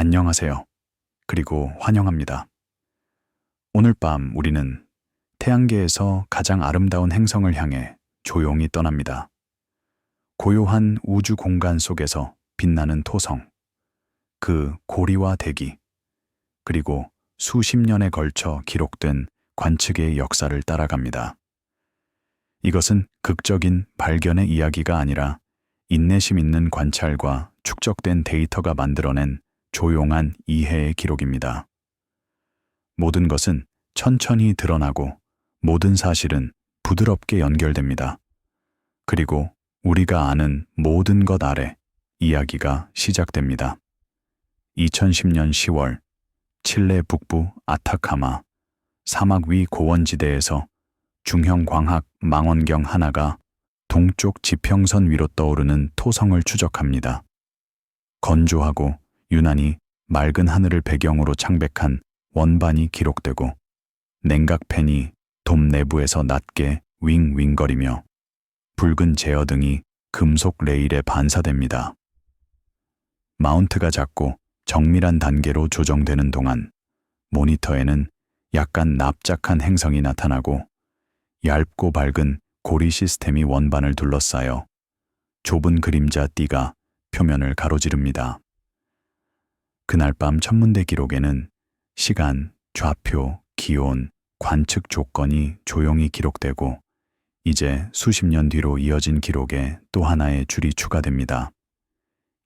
안녕하세요. 그리고 환영합니다. 오늘 밤 우리는 태양계에서 가장 아름다운 행성을 향해 조용히 떠납니다. 고요한 우주 공간 속에서 빛나는 토성, 그 고리와 대기, 그리고 수십 년에 걸쳐 기록된 관측의 역사를 따라갑니다. 이것은 극적인 발견의 이야기가 아니라 인내심 있는 관찰과 축적된 데이터가 만들어낸 조용한 이해의 기록입니다. 모든 것은 천천히 드러나고 모든 사실은 부드럽게 연결됩니다. 그리고 우리가 아는 모든 것 아래 이야기가 시작됩니다. 2010년 10월 칠레 북부 아타카마 사막 위 고원지대에서 중형 광학 망원경 하나가 동쪽 지평선 위로 떠오르는 토성을 추적합니다. 건조하고 유난히 맑은 하늘을 배경으로 창백한 원반이 기록되고 냉각팬이 돔 내부에서 낮게 윙윙거리며 붉은 제어등이 금속 레일에 반사됩니다. 마운트가 작고 정밀한 단계로 조정되는 동안 모니터에는 약간 납작한 행성이 나타나고 얇고 밝은 고리 시스템이 원반을 둘러싸여 좁은 그림자 띠가 표면을 가로지릅니다. 그날 밤 천문대 기록에는 시간, 좌표, 기온, 관측 조건이 조용히 기록되고 이제 수십 년 뒤로 이어진 기록에 또 하나의 줄이 추가됩니다.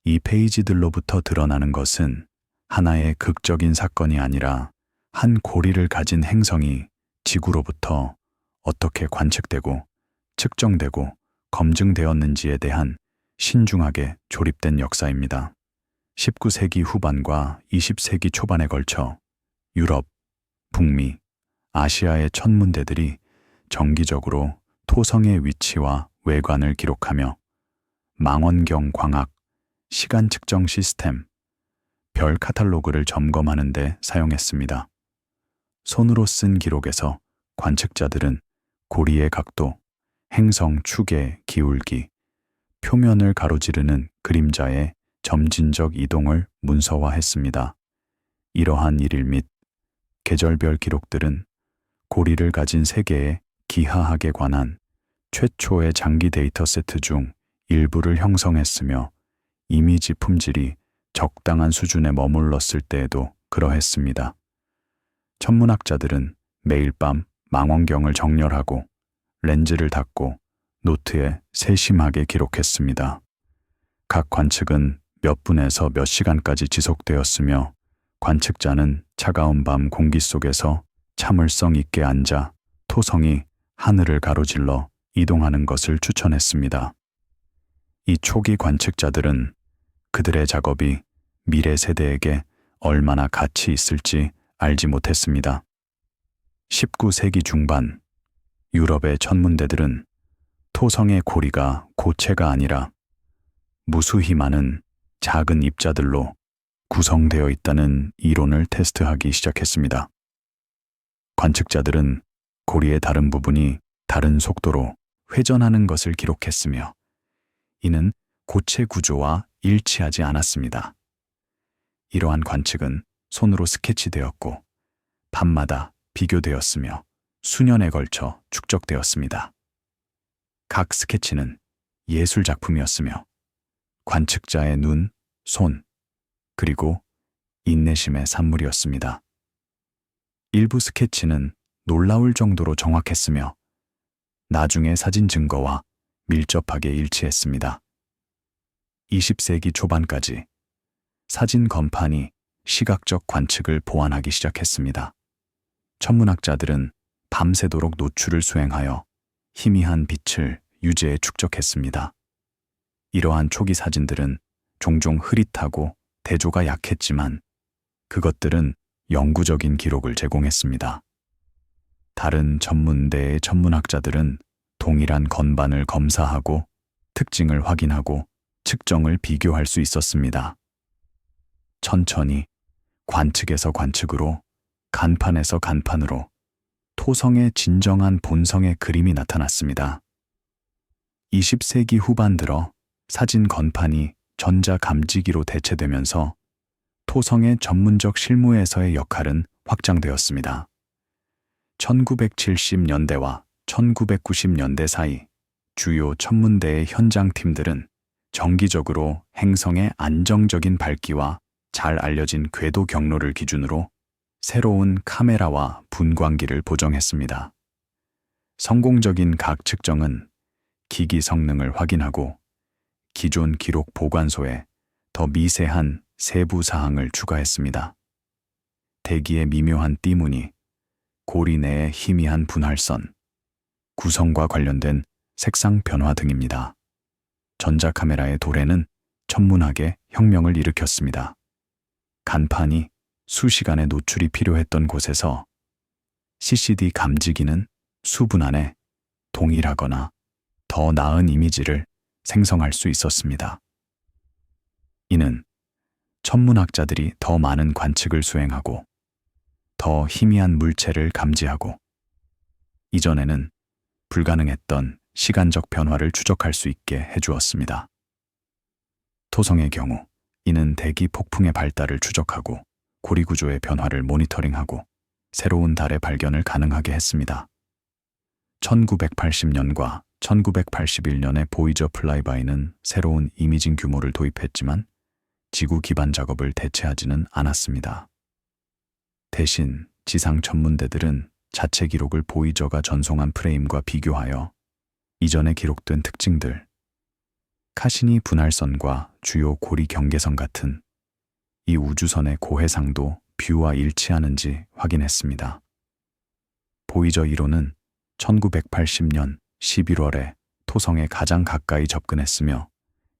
이 페이지들로부터 드러나는 것은 하나의 극적인 사건이 아니라 한 고리를 가진 행성이 지구로부터 어떻게 관측되고 측정되고 검증되었는지에 대한 신중하게 조립된 역사입니다. 19세기 후반과 20세기 초반에 걸쳐 유럽, 북미, 아시아의 천문대들이 정기적으로 토성의 위치와 외관을 기록하며 망원경 광학, 시간 측정 시스템, 별 카탈로그를 점검하는 데 사용했습니다. 손으로 쓴 기록에서 관측자들은 고리의 각도, 행성 축의 기울기, 표면을 가로지르는 그림자의 점진적 이동을 문서화했습니다. 이러한 일일 및 계절별 기록들은 고리를 가진 세계의 기하학에 관한 최초의 장기 데이터 세트 중 일부를 형성했으며 이미지 품질이 적당한 수준에 머물렀을 때에도 그러했습니다. 천문학자들은 매일 밤 망원경을 정렬하고 렌즈를 닫고 노트에 세심하게 기록했습니다. 각 관측은 몇 분에서 몇 시간까지 지속되었으며 관측자는 차가운 밤 공기 속에서 참을성 있게 앉아 토성이 하늘을 가로질러 이동하는 것을 추천했습니다. 이 초기 관측자들은 그들의 작업이 미래 세대에게 얼마나 가치 있을지 알지 못했습니다. 19세기 중반 유럽의 천문대들은 토성의 고리가 고체가 아니라 무수히 많은 작은 입자들로 구성되어 있다는 이론을 테스트하기 시작했습니다. 관측자들은 고리의 다른 부분이 다른 속도로 회전하는 것을 기록했으며 이는 고체 구조와 일치하지 않았습니다. 이러한 관측은 손으로 스케치되었고 밤마다 비교되었으며 수년에 걸쳐 축적되었습니다. 각 스케치는 예술 작품이었으며 관측자의 눈, 손, 그리고 인내심의 산물이었습니다. 일부 스케치는 놀라울 정도로 정확했으며 나중에 사진 증거와 밀접하게 일치했습니다. 20세기 초반까지 사진 건판이 시각적 관측을 보완하기 시작했습니다. 천문학자들은 밤새도록 노출을 수행하여 희미한 빛을 유제에 축적했습니다. 이러한 초기 사진들은 종종 흐릿하고 대조가 약했지만 그것들은 영구적인 기록을 제공했습니다. 다른 천문대의 천문학자들은 동일한 건반을 검사하고 특징을 확인하고 측정을 비교할 수 있었습니다. 천천히 관측에서 관측으로 간판에서 간판으로 토성의 진정한 본성의 그림이 나타났습니다. 20세기 후반 들어 사진 건판이 전자 감지기로 대체되면서 토성의 전문적 실무에서의 역할은 확장되었습니다. 1970년대와 1990년대 사이 주요 천문대의 현장팀들은 정기적으로 행성의 안정적인 밝기와 잘 알려진 궤도 경로를 기준으로 새로운 카메라와 분광기를 보정했습니다. 성공적인 각 측정은 기기 성능을 확인하고 기존 기록 보관소에 더 미세한 세부 사항을 추가했습니다. 대기의 미묘한 띠무늬, 고리 내의 희미한 분할선, 구성과 관련된 색상 변화 등입니다. 전자카메라의 도래는 천문학에 혁명을 일으켰습니다. 간판이 수시간의 노출이 필요했던 곳에서 CCD 감지기는 수분 안에 동일하거나 더 나은 이미지를 생성할 수 있었습니다. 이는 천문학자들이 더 많은 관측을 수행하고 더 희미한 물체를 감지하고 이전에는 불가능했던 시간적 변화를 추적할 수 있게 해주었습니다. 토성의 경우 이는 대기 폭풍의 발달을 추적하고 고리 구조의 변화를 모니터링하고 새로운 달의 발견을 가능하게 했습니다. 1980년과 1981년에 보이저 플라이바이는 새로운 이미징 규모를 도입했지만 지구 기반 작업을 대체하지는 않았습니다. 대신 지상 천문대들은 자체 기록을 보이저가 전송한 프레임과 비교하여 이전에 기록된 특징들, 카시니 분할선과 주요 고리 경계선 같은 이 우주선의 고해상도 뷰와 일치하는지 확인했습니다. 보이저 1호는 1980년 11월에 토성에 가장 가까이 접근했으며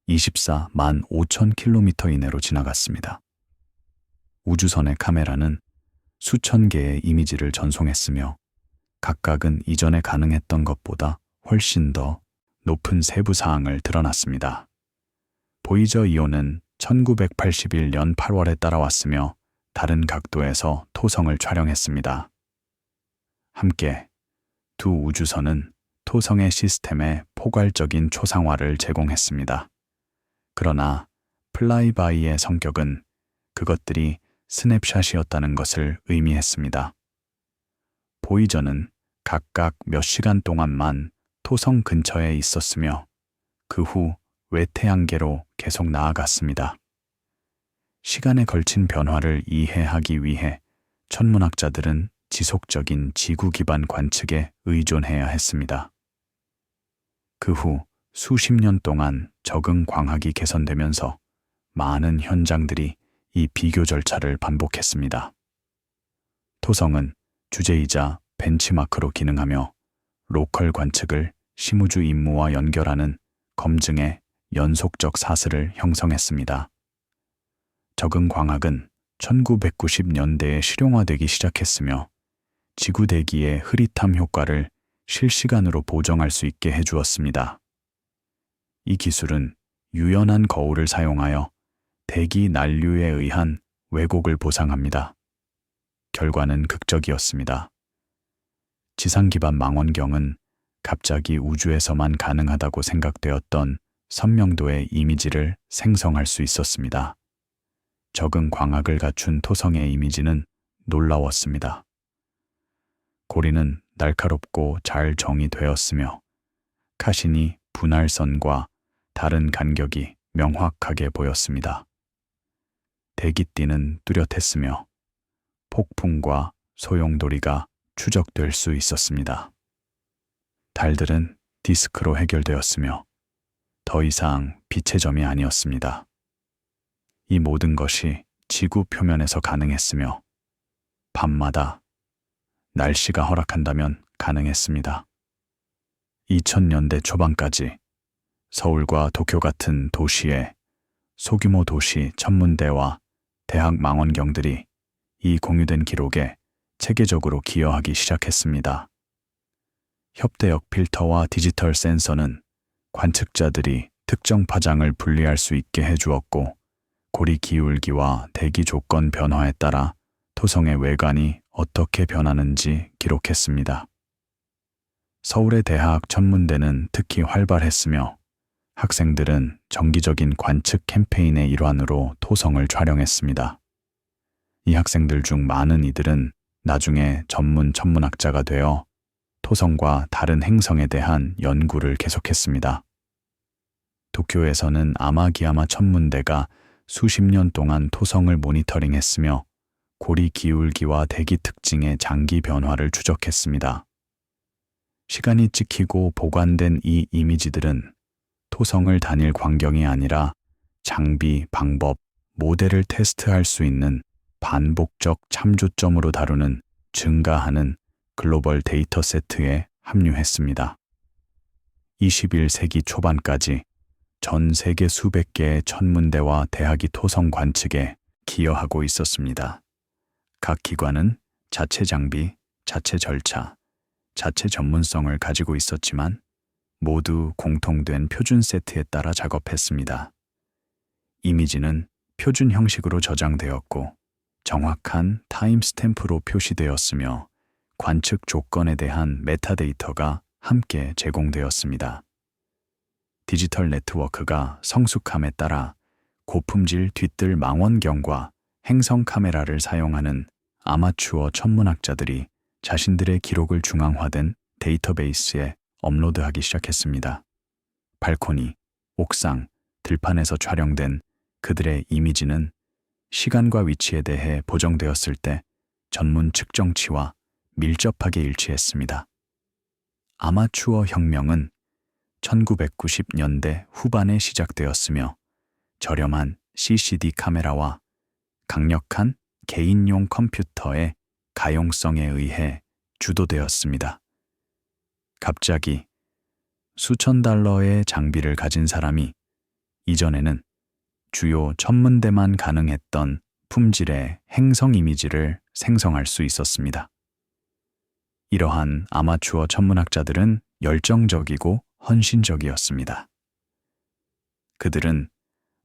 24만 5천 킬로미터 이내로 지나갔습니다. 우주선의 카메라는 수천 개의 이미지를 전송했으며 각각은 이전에 가능했던 것보다 훨씬 더 높은 세부 사항을 드러났습니다. 보이저 2호는 1981년 8월에 따라왔으며 다른 각도에서 토성을 촬영했습니다. 함께 두 우주선은 토성의 시스템에 포괄적인 초상화를 제공했습니다. 그러나 플라이바이의 성격은 그것들이 스냅샷이었다는 것을 의미했습니다. 보이저는 각각 몇 시간 동안만 토성 근처에 있었으며 그 후 외태양계로 계속 나아갔습니다. 시간에 걸친 변화를 이해하기 위해 천문학자들은 지속적인 지구 기반 관측에 의존해야 했습니다. 그 후 수십 년 동안 적응 광학이 개선되면서 많은 현장들이 이 비교 절차를 반복했습니다. 토성은 주제이자 벤치마크로 기능하며 로컬 관측을 심우주 임무와 연결하는 검증의 연속적 사슬을 형성했습니다. 적응 광학은 1990년대에 실용화되기 시작했으며 지구 대기의 흐릿함 효과를 실시간으로 보정할 수 있게 해주었습니다. 이 기술은 유연한 거울을 사용하여 대기 난류에 의한 왜곡을 보상합니다. 결과는 극적이었습니다. 지상 기반 망원경은 갑자기 우주에서만 가능하다고 생각되었던 선명도의 이미지를 생성할 수 있었습니다. 적응 광학을 갖춘 토성의 이미지는 놀라웠습니다. 고리는 날카롭고 잘 정의되었으며 카시니 분할선과 다른 간격이 명확하게 보였습니다. 대기띠는 뚜렷했으며 폭풍과 소용돌이가 추적될 수 있었습니다. 달들은 디스크로 해결되었으며 더 이상 빛의 점이 아니었습니다. 이 모든 것이 지구 표면에서 가능했으며 밤마다 날씨가 허락한다면 가능했습니다. 2000년대 초반까지 서울과 도쿄 같은 도시에 소규모 도시 천문대와 대학 망원경들이 이 공유된 기록에 체계적으로 기여하기 시작했습니다. 협대역 필터와 디지털 센서는 관측자들이 특정 파장을 분리할 수 있게 해주었고 고리 기울기와 대기 조건 변화에 따라 토성의 외관이 어떻게 변하는지 기록했습니다. 서울의 대학 천문대는 특히 활발했으며 학생들은 정기적인 관측 캠페인의 일환으로 토성을 촬영했습니다. 이 학생들 중 많은 이들은 나중에 전문 천문학자가 되어 토성과 다른 행성에 대한 연구를 계속했습니다. 도쿄에서는 아마기야마 천문대가 수십 년 동안 토성을 모니터링했으며 고리 기울기와 대기 특징의 장기 변화를 추적했습니다. 시간이 찍히고 보관된 이 이미지들은 토성을 다닐 광경이 아니라 장비, 방법, 모델을 테스트할 수 있는 반복적 참조점으로 다루는 증가하는 글로벌 데이터 세트에 합류했습니다. 21세기 초반까지 전 세계 수백 개의 천문대와 대학이 토성 관측에 기여하고 있었습니다. 각 기관은 자체 장비, 자체 절차, 자체 전문성을 가지고 있었지만 모두 공통된 표준 세트에 따라 작업했습니다. 이미지는 표준 형식으로 저장되었고 정확한 타임스탬프로 표시되었으며 관측 조건에 대한 메타데이터가 함께 제공되었습니다. 디지털 네트워크가 성숙함에 따라 고품질 뒤뜰 망원경과 행성 카메라를 사용하는 아마추어 천문학자들이 자신들의 기록을 중앙화된 데이터베이스에 업로드하기 시작했습니다. 발코니, 옥상, 들판에서 촬영된 그들의 이미지는 시간과 위치에 대해 보정되었을 때 전문 측정치와 밀접하게 일치했습니다. 아마추어 혁명은 1990년대 후반에 시작되었으며 저렴한 CCD 카메라와 강력한 개인용 컴퓨터의 가용성에 의해 주도되었습니다. 갑자기 수천 달러의 장비를 가진 사람이 이전에는 주요 천문대만 가능했던 품질의 행성 이미지를 생성할 수 있었습니다. 이러한 아마추어 천문학자들은 열정적이고 헌신적이었습니다. 그들은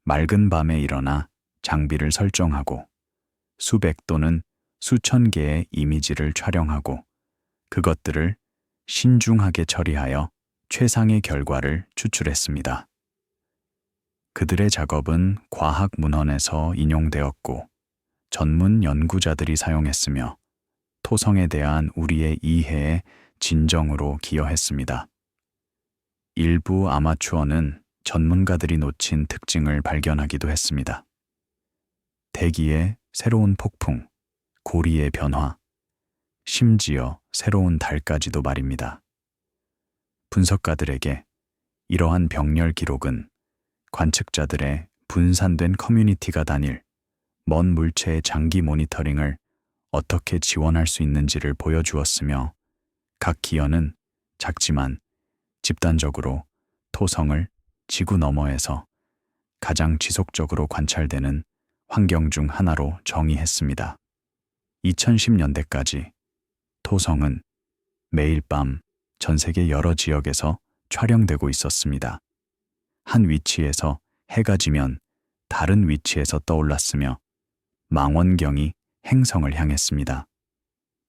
맑은 밤에 일어나 장비를 설정하고 수백 또는 수천 개의 이미지를 촬영하고 그것들을 신중하게 처리하여 최상의 결과를 추출했습니다. 그들의 작업은 과학 문헌에서 인용되었고 전문 연구자들이 사용했으며 토성에 대한 우리의 이해에 진정으로 기여했습니다. 일부 아마추어는 전문가들이 놓친 특징을 발견하기도 했습니다. 대기의 새로운 폭풍, 고리의 변화, 심지어 새로운 달까지도 말입니다. 분석가들에게 이러한 병렬 기록은 관측자들의 분산된 커뮤니티가 다닐 먼 물체의 장기 모니터링을 어떻게 지원할 수 있는지를 보여주었으며 각 기여는 작지만 집단적으로 토성을 지구 너머에서 가장 지속적으로 관찰되는 환경 중 하나로 정의했습니다. 2010년대까지 토성은 매일 밤 전 세계 여러 지역에서 촬영되고 있었습니다. 한 위치에서 해가 지면 다른 위치에서 떠올랐으며 망원경이 행성을 향했습니다.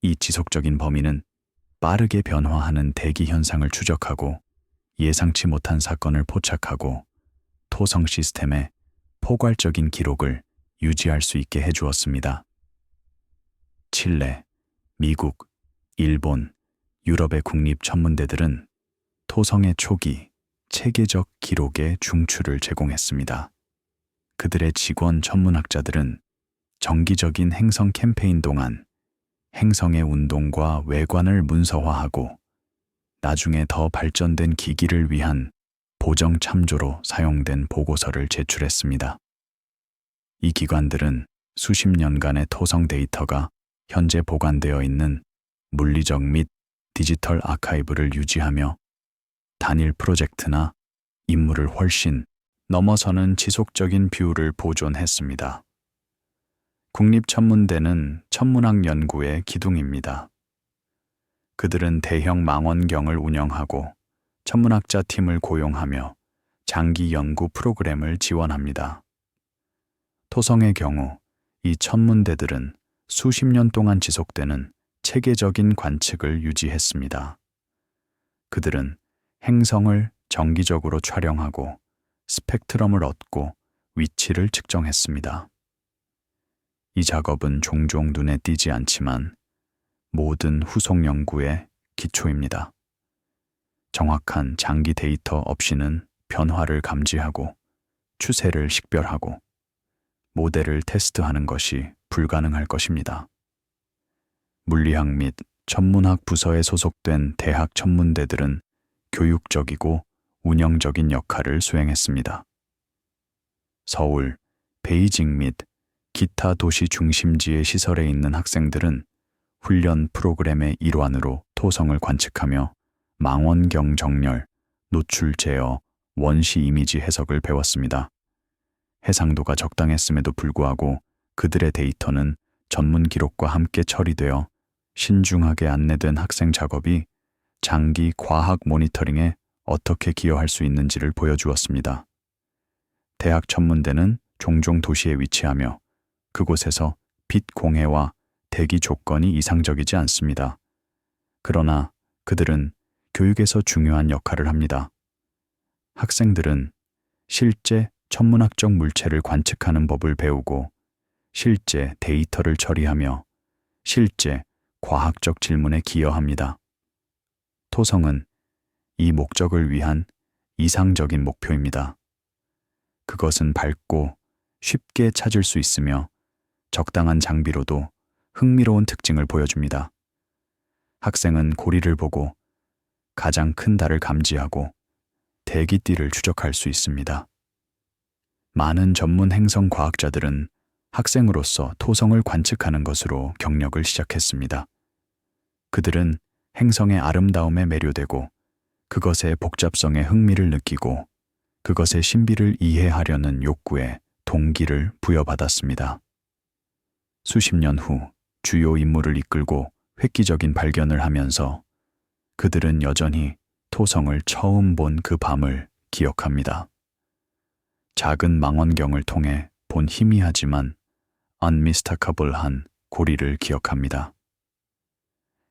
이 지속적인 범위는 빠르게 변화하는 대기 현상을 추적하고 예상치 못한 사건을 포착하고 토성 시스템의 포괄적인 기록을 유지할 수 있게 해주었습니다. 칠레, 미국, 일본, 유럽의 국립 천문대들은 토성의 초기, 체계적 기록의 중추를 제공했습니다. 그들의 직원 천문학자들은 정기적인 행성 캠페인 동안 행성의 운동과 외관을 문서화하고 나중에 더 발전된 기기를 위한 보정 참조로 사용된 보고서를 제출했습니다. 이 기관들은 수십 년간의 토성 데이터가 현재 보관되어 있는 물리적 및 디지털 아카이브를 유지하며 단일 프로젝트나 임무를 훨씬 넘어서는 지속적인 뷰를 보존했습니다. 국립천문대는 천문학 연구의 기둥입니다. 그들은 대형 망원경을 운영하고 천문학자 팀을 고용하며 장기 연구 프로그램을 지원합니다. 토성의 경우 이 천문대들은 수십 년 동안 지속되는 체계적인 관측을 유지했습니다. 그들은 행성을 정기적으로 촬영하고 스펙트럼을 얻고 위치를 측정했습니다. 이 작업은 종종 눈에 띄지 않지만 모든 후속 연구의 기초입니다. 정확한 장기 데이터 없이는 변화를 감지하고 추세를 식별하고 모델을 테스트하는 것이 불가능할 것입니다. 물리학 및 천문학 부서에 소속된 대학 천문대들은 교육적이고 운영적인 역할을 수행했습니다. 서울, 베이징 및 기타 도시 중심지의 시설에 있는 학생들은 훈련 프로그램의 일환으로 토성을 관측하며 망원경 정렬, 노출 제어, 원시 이미지 해석을 배웠습니다. 해상도가 적당했음에도 불구하고 그들의 데이터는 전문 기록과 함께 처리되어 신중하게 안내된 학생 작업이 장기 과학 모니터링에 어떻게 기여할 수 있는지를 보여주었습니다. 대학 천문대는 종종 도시에 위치하며 그곳에서 빛 공해와 대기 조건이 이상적이지 않습니다. 그러나 그들은 교육에서 중요한 역할을 합니다. 학생들은 실제 천문학적 물체를 관측하는 법을 배우고 실제 데이터를 처리하며 실제 과학적 질문에 기여합니다. 토성은 이 목적을 위한 이상적인 목표입니다. 그것은 밝고 쉽게 찾을 수 있으며 적당한 장비로도 흥미로운 특징을 보여줍니다. 학생은 고리를 보고 가장 큰 달을 감지하고 대기띠를 추적할 수 있습니다. 많은 전문 행성 과학자들은 학생으로서 토성을 관측하는 것으로 경력을 시작했습니다. 그들은 행성의 아름다움에 매료되고 그것의 복잡성에 흥미를 느끼고 그것의 신비를 이해하려는 욕구에 동기를 부여받았습니다. 수십 년 후 주요 인물을 이끌고 획기적인 발견을 하면서 그들은 여전히 토성을 처음 본 그 밤을 기억합니다. 작은 망원경을 통해 본 희미하지만 unmistakable한 고리를 기억합니다.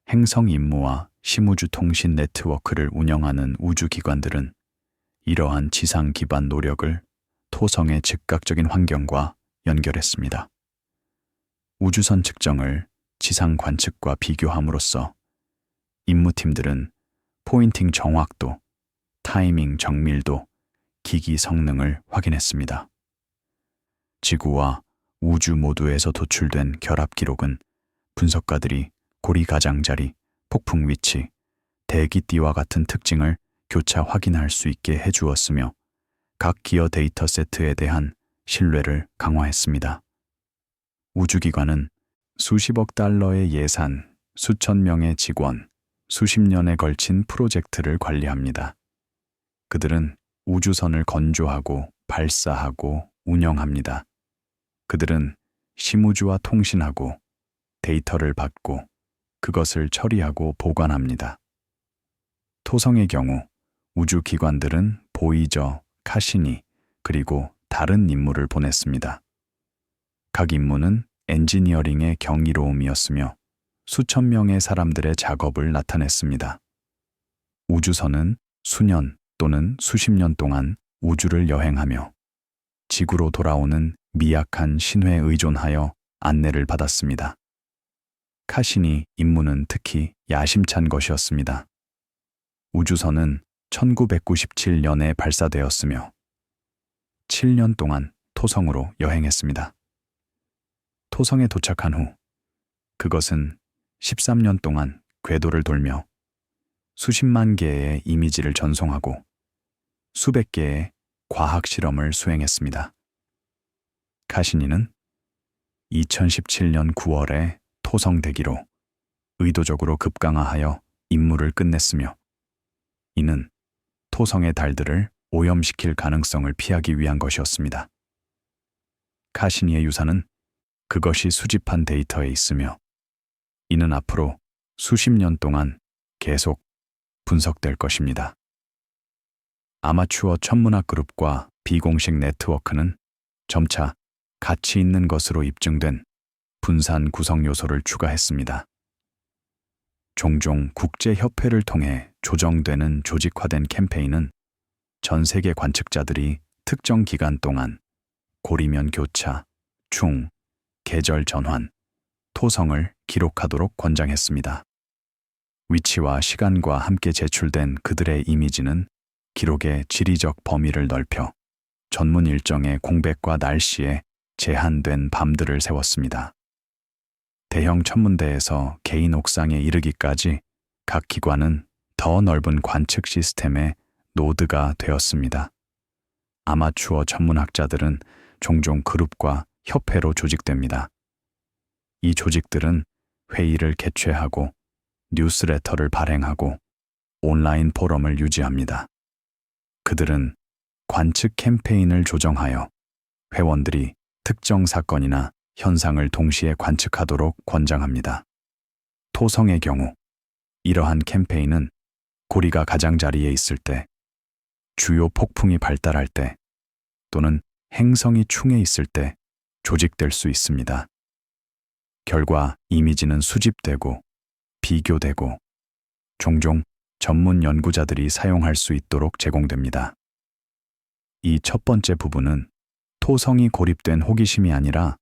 행성 임무와 심우주 통신 네트워크를 운영하는 우주기관들은 이러한 지상 기반 노력을 토성의 즉각적인 환경과 연결했습니다. 우주선 측정을 지상 관측과 비교함으로써 임무팀들은 포인팅 정확도, 타이밍 정밀도, 기기 성능을 확인했습니다. 지구와 우주 모두에서 도출된 결합 기록은 분석가들이 고리 가장자리, 폭풍 위치, 대기띠와 같은 특징을 교차 확인할 수 있게 해주었으며 각 기어 데이터 세트에 대한 신뢰를 강화했습니다. 우주기관은 수십억 달러의 예산, 수천 명의 직원, 수십 년에 걸친 프로젝트를 관리합니다. 그들은 우주선을 건조하고 발사하고 운영합니다. 그들은 심우주와 통신하고 데이터를 받고 그것을 처리하고 보관합니다. 토성의 경우 우주기관들은 보이저, 카시니, 그리고 다른 임무를 보냈습니다. 각 임무는 엔지니어링의 경이로움이었으며 수천 명의 사람들의 작업을 나타냈습니다. 우주선은 수년 또는 수십 년 동안 우주를 여행하며 지구로 돌아오는 미약한 신호에 의존하여 안내를 받았습니다. 카시니 임무는 특히 야심찬 것이었습니다. 우주선은 1997년에 발사되었으며 7년 동안 토성으로 여행했습니다. 토성에 도착한 후 그것은 13년 동안 궤도를 돌며 수십만 개의 이미지를 전송하고 수백 개의 과학 실험을 수행했습니다. 카시니는 2017년 9월에 토성 대기로 의도적으로 급강하하여 임무를 끝냈으며 이는 토성의 달들을 오염시킬 가능성을 피하기 위한 것이었습니다. 카시니의 유산은 그것이 수집한 데이터에 있으며 이는 앞으로 수십 년 동안 계속 분석될 것입니다. 아마추어 천문학 그룹과 비공식 네트워크는 점차 가치 있는 것으로 입증된 분산 구성 요소를 추가했습니다. 종종 국제협회를 통해 조정되는 조직화된 캠페인은 전 세계 관측자들이 특정 기간 동안 고리면 교차, 충, 계절 전환, 토성을 기록하도록 권장했습니다. 위치와 시간과 함께 제출된 그들의 이미지는 기록의 지리적 범위를 넓혀 전문 일정의 공백과 날씨에 제한된 밤들을 세웠습니다. 대형 천문대에서 개인 옥상에 이르기까지 각 기관은 더 넓은 관측 시스템의 노드가 되었습니다. 아마추어 천문학자들은 종종 그룹과 협회로 조직됩니다. 이 조직들은 회의를 개최하고 뉴스레터를 발행하고 온라인 포럼을 유지합니다. 그들은 관측 캠페인을 조정하여 회원들이 특정 사건이나 현상을 동시에 관측하도록 권장합니다. 토성의 경우 이러한 캠페인은 고리가 가장자리에 있을 때, 주요 폭풍이 발달할 때, 또는 행성이 충에 있을 때 조직될 수 있습니다. 결과 이미지는 수집되고 비교되고 종종 전문 연구자들이 사용할 수 있도록 제공됩니다. 이 첫 번째 부분은 토성이 고립된 호기심이 아니라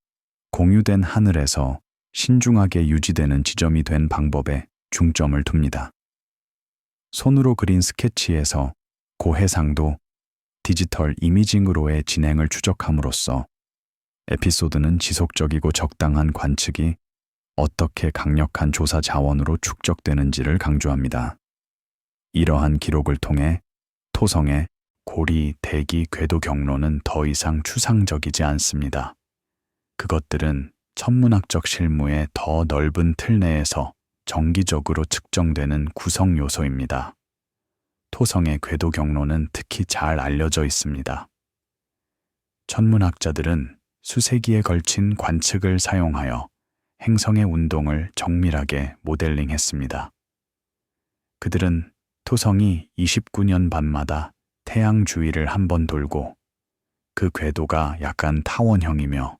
공유된 하늘에서 신중하게 유지되는 지점이 된 방법에 중점을 둡니다. 손으로 그린 스케치에서 고해상도 디지털 이미징으로의 진행을 추적함으로써 에피소드는 지속적이고 적당한 관측이 어떻게 강력한 조사 자원으로 축적되는지를 강조합니다. 이러한 기록을 통해 토성의 고리, 대기, 궤도 경로는 더 이상 추상적이지 않습니다. 그것들은 천문학적 실무의 더 넓은 틀 내에서 정기적으로 측정되는 구성 요소입니다. 토성의 궤도 경로는 특히 잘 알려져 있습니다. 천문학자들은 수세기에 걸친 관측을 사용하여 행성의 운동을 정밀하게 모델링했습니다. 그들은 토성이 29년 밤마다 태양 주위를 한 번 돌고 그 궤도가 약간 타원형이며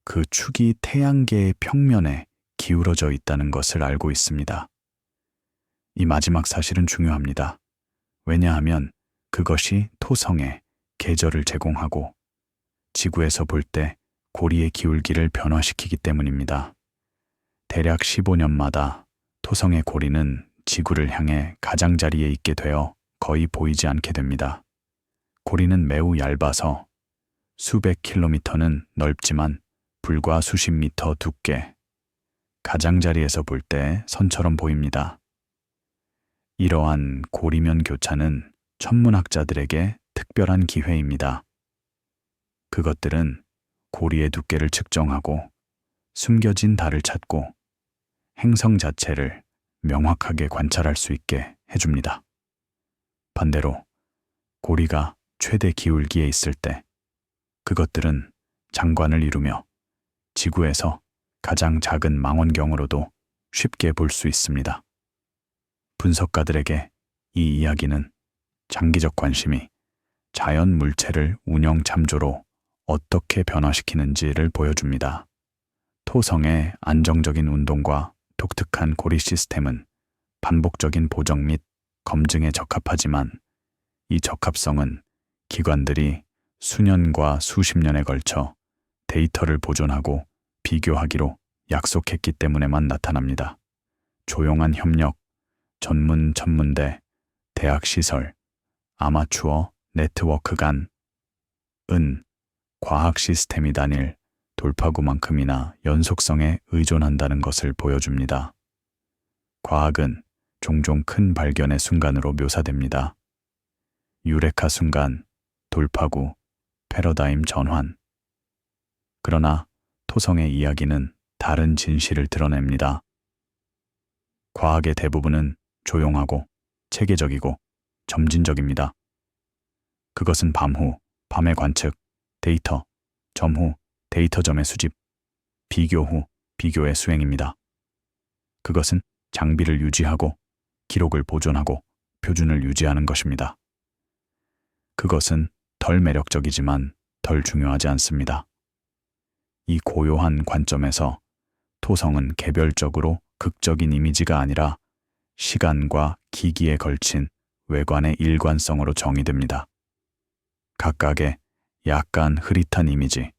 그 축이 태양계의 평면에 기울어져 있다는 것을 알고 있습니다. 이 마지막 사실은 중요합니다. 왜냐하면 그것이 토성에 계절을 제공하고 지구에서 볼 때 고리의 기울기를 변화시키기 때문입니다. 대략 15년마다 토성의 고리는 지구를 향해 가장자리에 있게 되어 거의 보이지 않게 됩니다. 고리는 매우 얇아서 수백 킬로미터는 넓지만 불과 수십 미터 두께, 가장자리에서 볼 때 선처럼 보입니다. 이러한 고리면 교차는 천문학자들에게 특별한 기회입니다. 그것들은 고리의 두께를 측정하고 숨겨진 달을 찾고 행성 자체를 명확하게 관찰할 수 있게 해줍니다. 반대로 고리가 최대 기울기에 있을 때 그것들은 장관을 이루며 지구에서 가장 작은 망원경으로도 쉽게 볼 수 있습니다. 분석가들에게 이 이야기는 장기적 관심이 자연 물체를 운영 참조로 어떻게 변화시키는지를 보여줍니다. 토성의 안정적인 운동과 독특한 고리 시스템은 반복적인 보정 및 검증에 적합하지만 이 적합성은 기관들이 수년과 수십 년에 걸쳐 데이터를 보존하고 비교하기로 약속했기 때문에만 나타납니다. 조용한 협력, 전문 천문대, 대학 시설, 아마추어 네트워크 간, 과학 시스템이 단일 돌파구만큼이나 연속성에 의존한다는 것을 보여줍니다. 과학은 종종 큰 발견의 순간으로 묘사됩니다. 유레카 순간, 돌파구, 패러다임 전환. 그러나 토성의 이야기는 다른 진실을 드러냅니다. 과학의 대부분은 조용하고 체계적이고 점진적입니다. 그것은 밤의 관측, 데이터, 점후, 데이터점의 수집, 비교 후 비교의 수행입니다. 그것은 장비를 유지하고 기록을 보존하고 표준을 유지하는 것입니다. 그것은 덜 매력적이지만 덜 중요하지 않습니다. 이 고요한 관점에서 토성은 개별적으로 극적인 이미지가 아니라 시간과 기기에 걸친 외관의 일관성으로 정의됩니다. 각각의 약간 흐릿한 이미지,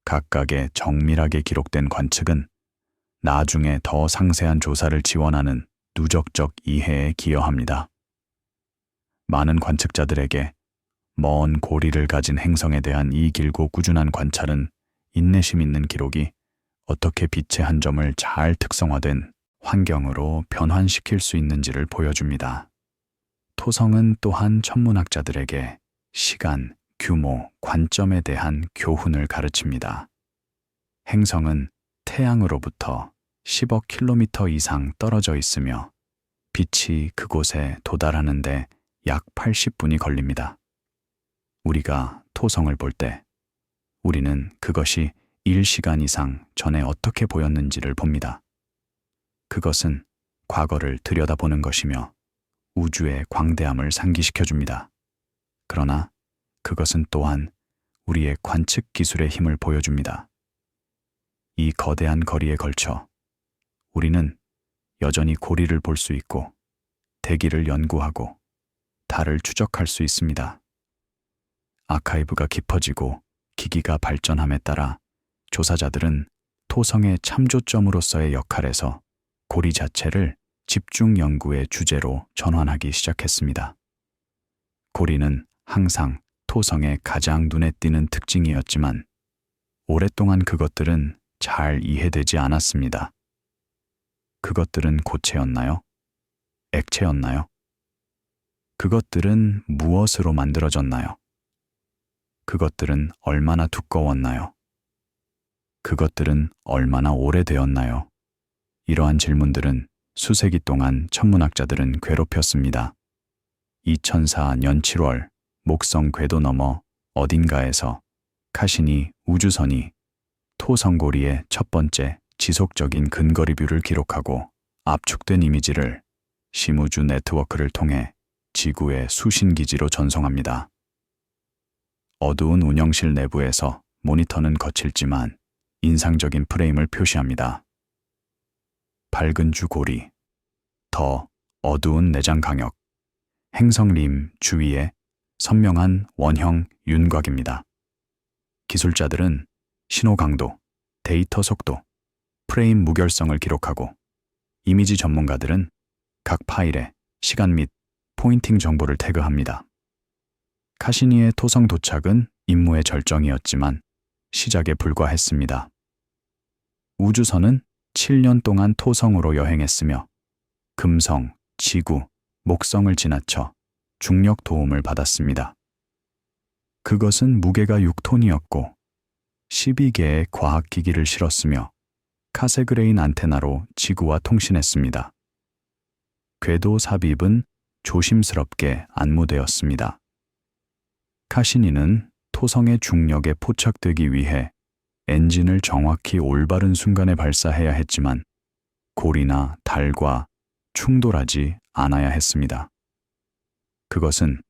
각각의 정밀하게 기록된 관측은 나중에 더 상세한 조사를 지원하는 누적적 이해에 기여합니다. 많은 관측자들에게 먼 고리를 가진 행성에 대한 이 길고 꾸준한 관찰은 인내심 있는 기록이 어떻게 빛의 한 점을 잘 특성화된 환경으로 변환시킬 수 있는지를 보여줍니다. 토성은 또한 천문학자들에게 시간, 규모, 관점에 대한 교훈을 가르칩니다. 행성은 태양으로부터 10억 킬로미터 이상 떨어져 있으며 빛이 그곳에 도달하는데 약 80분이 걸립니다. 우리가 토성을 볼 때 우리는 그것이 1시간 이상 전에 어떻게 보였는지를 봅니다. 그것은 과거를 들여다보는 것이며 우주의 광대함을 상기시켜줍니다. 그러나 그것은 또한 우리의 관측 기술의 힘을 보여줍니다. 이 거대한 거리에 걸쳐 우리는 여전히 고리를 볼 수 있고 대기를 연구하고 달을 추적할 수 있습니다. 아카이브가 깊어지고 기기가 발전함에 따라 조사자들은 토성의 참조점으로서의 역할에서 고리 자체를 집중 연구의 주제로 전환하기 시작했습니다. 고리는 항상 토성의 가장 눈에 띄는 특징이었지만 오랫동안 그것들은 잘 이해되지 않았습니다. 그것들은 고체였나요? 액체였나요? 그것들은 무엇으로 만들어졌나요? 그것들은 얼마나 두꺼웠나요? 그것들은 얼마나 오래되었나요? 이러한 질문들은 수세기 동안 천문학자들은 괴롭혔습니다. 2004년 7월 목성 궤도 너머 어딘가에서 카시니 우주선이 토성고리의 첫 번째 지속적인 근거리뷰를 기록하고 압축된 이미지를 심우주 네트워크를 통해 지구의 수신기지로 전송합니다. 어두운 운영실 내부에서 모니터는 거칠지만 인상적인 프레임을 표시합니다. 밝은 주 고리, 더 어두운 내장 강역, 행성림 주위에 선명한 원형 윤곽입니다. 기술자들은 신호 강도, 데이터 속도, 프레임 무결성을 기록하고 이미지 전문가들은 각 파일에 시간 및 포인팅 정보를 태그합니다. 카시니의 토성 도착은 임무의 절정이었지만 시작에 불과했습니다. 우주선은 7년 동안 토성으로 여행했으며 금성, 지구, 목성을 지나쳐 중력 도움을 받았습니다. 그것은 무게가 6톤이었고 12개의 과학기기를 실었으며 카세그레인 안테나로 지구와 통신했습니다. 궤도 삽입은 조심스럽게 안무되었습니다. 카시니는 토성의 중력에 포착되기 위해 엔진을 정확히 올바른 순간에 발사해야 했지만 고리나 달과 충돌하지 않아야 했습니다. 그것은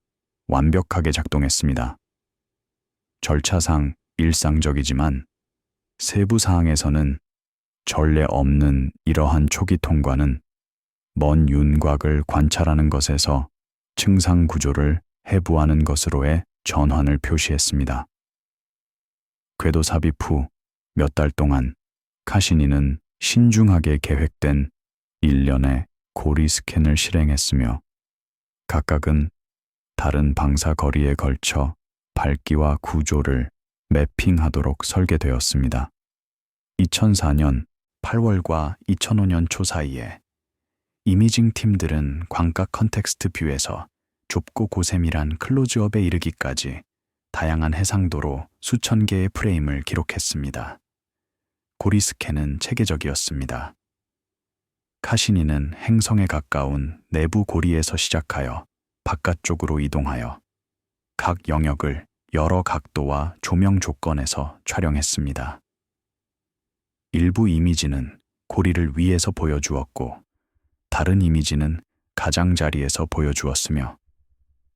완벽하게 작동했습니다. 절차상 일상적이지만 세부 사항에서는 전례 없는 이러한 초기 통과는 먼 윤곽을 관찰하는 것에서 증상 구조를 해부하는 것으로의 전환을 표시했습니다. 궤도 삽입 후 몇 달 동안 카시니는 신중하게 계획된 일련의 고리 스캔을 실행했으며 각각은 다른 방사 거리에 걸쳐 밝기와 구조를 매핑하도록 설계되었습니다. 2004년 8월과 2005년 초 사이에 이미징 팀들은 광각 컨텍스트 뷰에서 좁고 고세밀한 클로즈업에 이르기까지 다양한 해상도로 수천 개의 프레임을 기록했습니다. 고리 스캔은 체계적이었습니다. 카시니는 행성에 가까운 내부 고리에서 시작하여 바깥쪽으로 이동하여 각 영역을 여러 각도와 조명 조건에서 촬영했습니다. 일부 이미지는 고리를 위에서 보여주었고 다른 이미지는 가장자리에서 보여주었으며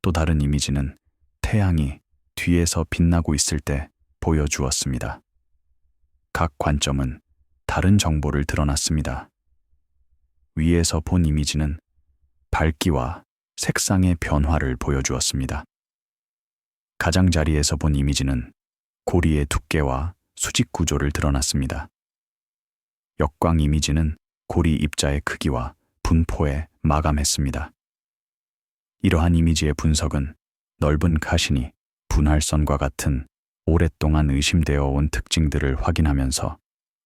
또 다른 이미지는 태양이 뒤에서 빛나고 있을 때 보여주었습니다. 각 관점은 다른 정보를 드러났습니다. 위에서 본 이미지는 밝기와 색상의 변화를 보여주었습니다. 가장자리에서 본 이미지는 고리의 두께와 수직 구조를 드러났습니다. 역광 이미지는 고리 입자의 크기와 분포에 마감했습니다. 이러한 이미지의 분석은 넓은 가신이 분할선과 같은 오랫동안 의심되어 온 특징들을 확인하면서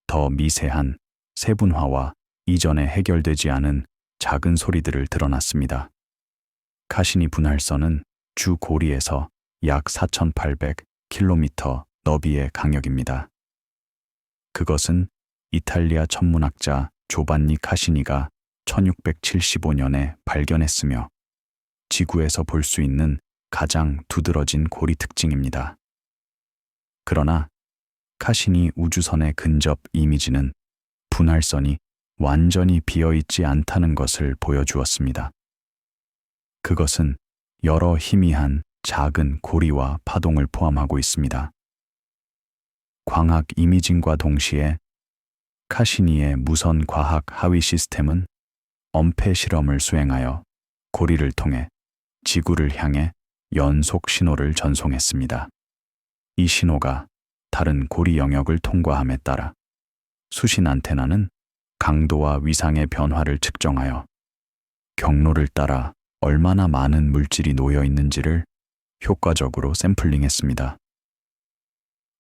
더 미세한 세분화와 이전에 해결되지 않은 작은 소리들을 드러났습니다. 가시니 분할선은 주 고리에서 약 4,800km 너비의 강역입니다. 그것은 이탈리아 천문학자 조반니 카시니가 1675년에 발견했으며 지구에서 볼 수 있는 가장 두드러진 고리 특징입니다. 그러나 카시니 우주선의 근접 이미지는 분할선이 완전히 비어있지 않다는 것을 보여주었습니다. 그것은 여러 희미한 작은 고리와 파동을 포함하고 있습니다. 광학 이미징과 동시에 카시니의 무선 과학 하위 시스템은 엄폐 실험을 수행하여 고리를 통해 지구를 향해 연속 신호를 전송했습니다. 이 신호가 다른 고리 영역을 통과함에 따라 수신 안테나는 강도와 위상의 변화를 측정하여 경로를 따라 얼마나 많은 물질이 놓여 있는지를 효과적으로 샘플링했습니다.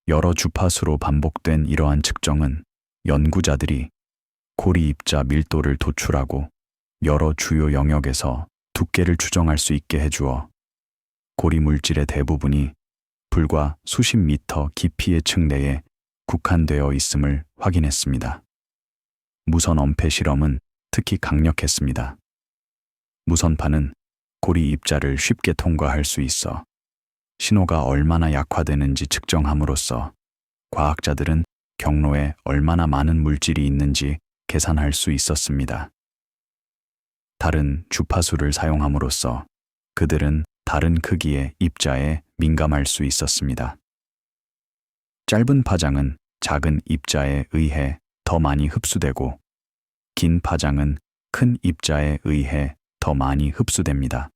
여러 주파수로 반복된 이러한 측정은 연구자들이 고리 입자 밀도를 도출하고 여러 주요 영역에서 두께를 추정할 수 있게 해주어 고리 물질의 대부분이 불과 수십 미터 깊이의 층 내에 국한되어 있음을 확인했습니다. 무선 엄폐 실험은 특히 강력했습니다. 무선파는 고리 입자를 쉽게 통과할 수 있어 신호가 얼마나 약화되는지 측정함으로써 과학자들은 경로에 얼마나 많은 물질이 있는지 계산할 수 있었습니다. 다른 주파수를 사용함으로써 그들은 다른 크기의 입자에 민감할 수 있었습니다. 짧은 파장은 작은 입자에 의해 더 많이 흡수되고 긴 파장은 큰 입자에 의해 더 많이 흡수됩니다.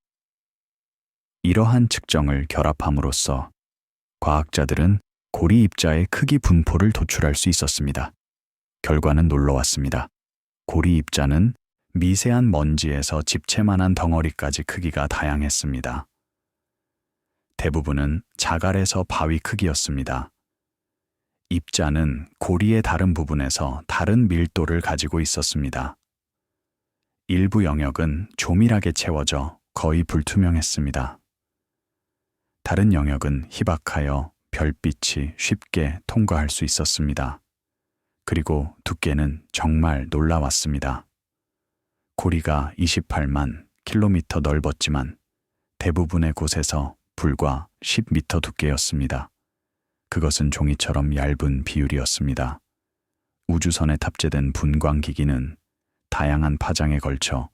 이러한 측정을 결합함으로써 과학자들은 고리 입자의 크기 분포를 도출할 수 있었습니다. 결과는 놀라웠습니다. 고리 입자는 미세한 먼지에서 집채만한 덩어리까지 크기가 다양했습니다. 대부분은 자갈에서 바위 크기였습니다. 입자는 고리의 다른 부분에서 다른 밀도를 가지고 있었습니다. 일부 영역은 조밀하게 채워져 거의 불투명했습니다. 다른 영역은 희박하여 별빛이 쉽게 통과할 수 있었습니다. 그리고 두께는 정말 놀라웠습니다. 고리가 28만 킬로미터 넓었지만 대부분의 곳에서 불과 10미터 두께였습니다. 그것은 종이처럼 얇은 비율이었습니다. 우주선에 탑재된 분광기기는 다양한 파장에 걸쳐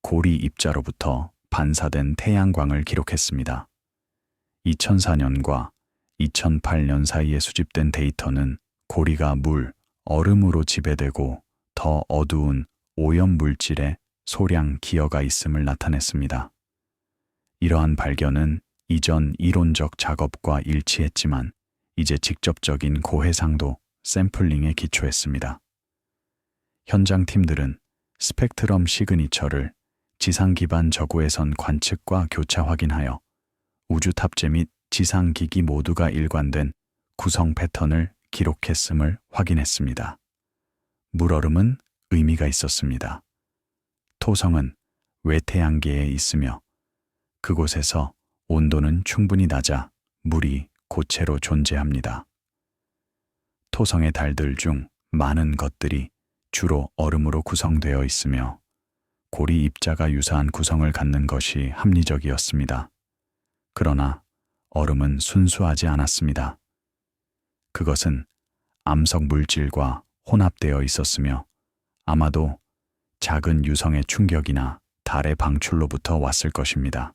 고리 입자로부터 반사된 태양광을 기록했습니다. 2004년과 2008년 사이에 수집된 데이터는 고리가 물, 얼음으로 지배되고 더 어두운 오염 물질의 소량 기여가 있음을 나타냈습니다. 이러한 발견은 이전 이론적 작업과 일치했지만 이제 직접적인 고해상도 샘플링에 기초했습니다. 현장 팀들은 스펙트럼 시그니처를 지상 기반 저구외선 관측과 교차 확인하여 우주 탑재 및 지상 기기 모두가 일관된 구성 패턴을 기록했음을 확인했습니다. 물얼음은 의미가 있었습니다. 토성은 외태양계에 있으며 그곳에서 온도는 충분히 낮아 물이 고체로 존재합니다. 토성의 달들 중 많은 것들이 주로 얼음으로 구성되어 있으며 고리 입자가 유사한 구성을 갖는 것이 합리적이었습니다. 그러나 얼음은 순수하지 않았습니다. 그것은 암석 물질과 혼합되어 있었으며 아마도 작은 유성의 충격이나 달의 방출로부터 왔을 것입니다.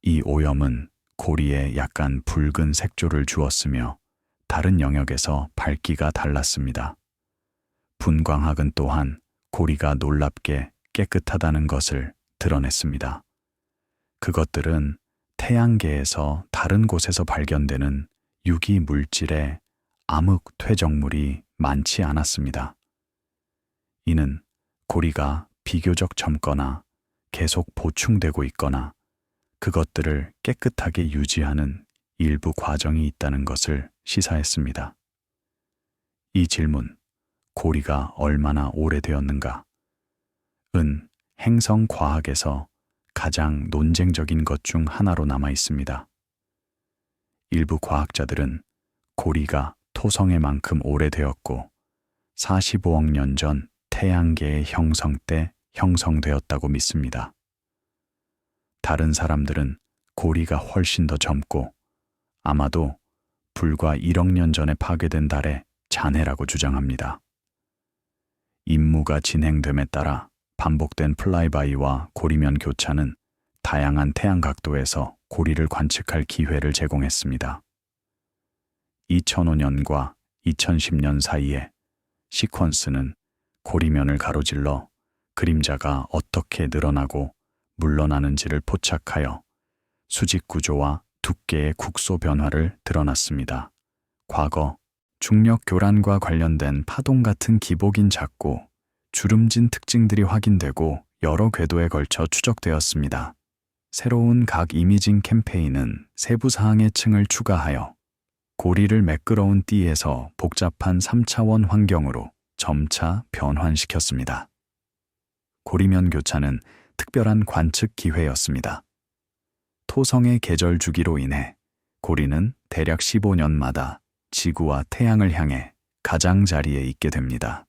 이 오염은 고리에 약간 붉은 색조를 주었으며 다른 영역에서 밝기가 달랐습니다. 분광학은 또한 고리가 놀랍게 깨끗하다는 것을 드러냈습니다. 그것들은 태양계에서 다른 곳에서 발견되는 유기 물질의 암흑 퇴적물이 많지 않았습니다. 이는 고리가 비교적 젊거나 계속 보충되고 있거나 그것들을 깨끗하게 유지하는 일부 과정이 있다는 것을 시사했습니다. 이 질문, 고리가 얼마나 오래되었는가? 은 행성 과학에서 가장 논쟁적인 것 중 하나로 남아 있습니다. 일부 과학자들은 고리가 토성에만큼 오래되었고 45억 년 전 태양계의 형성 때 형성되었다고 믿습니다. 다른 사람들은 고리가 훨씬 더 젊고 아마도 불과 1억 년 전에 파괴된 달의 잔해라고 주장합니다. 임무가 진행됨에 따라 반복된 플라이바이와 고리면 교차는 다양한 태양 각도에서 고리를 관측할 기회를 제공했습니다. 2005년과 2010년 사이에 시퀀스는 고리면을 가로질러 그림자가 어떻게 늘어나고 물러나는지를 포착하여 수직 구조와 두께의 국소 변화를 드러났습니다. 과거 중력 교란과 관련된 파동 같은 기복인 작고 주름진 특징들이 확인되고 여러 궤도에 걸쳐 추적되었습니다. 새로운 각 이미징 캠페인은 세부 사항의 층을 추가하여 고리를 매끄러운 띠에서 복잡한 3차원 환경으로 점차 변환시켰습니다. 고리면 교차는 특별한 관측 기회였습니다. 토성의 계절 주기로 인해 고리는 대략 15년마다 지구와 태양을 향해 가장자리에 있게 됩니다.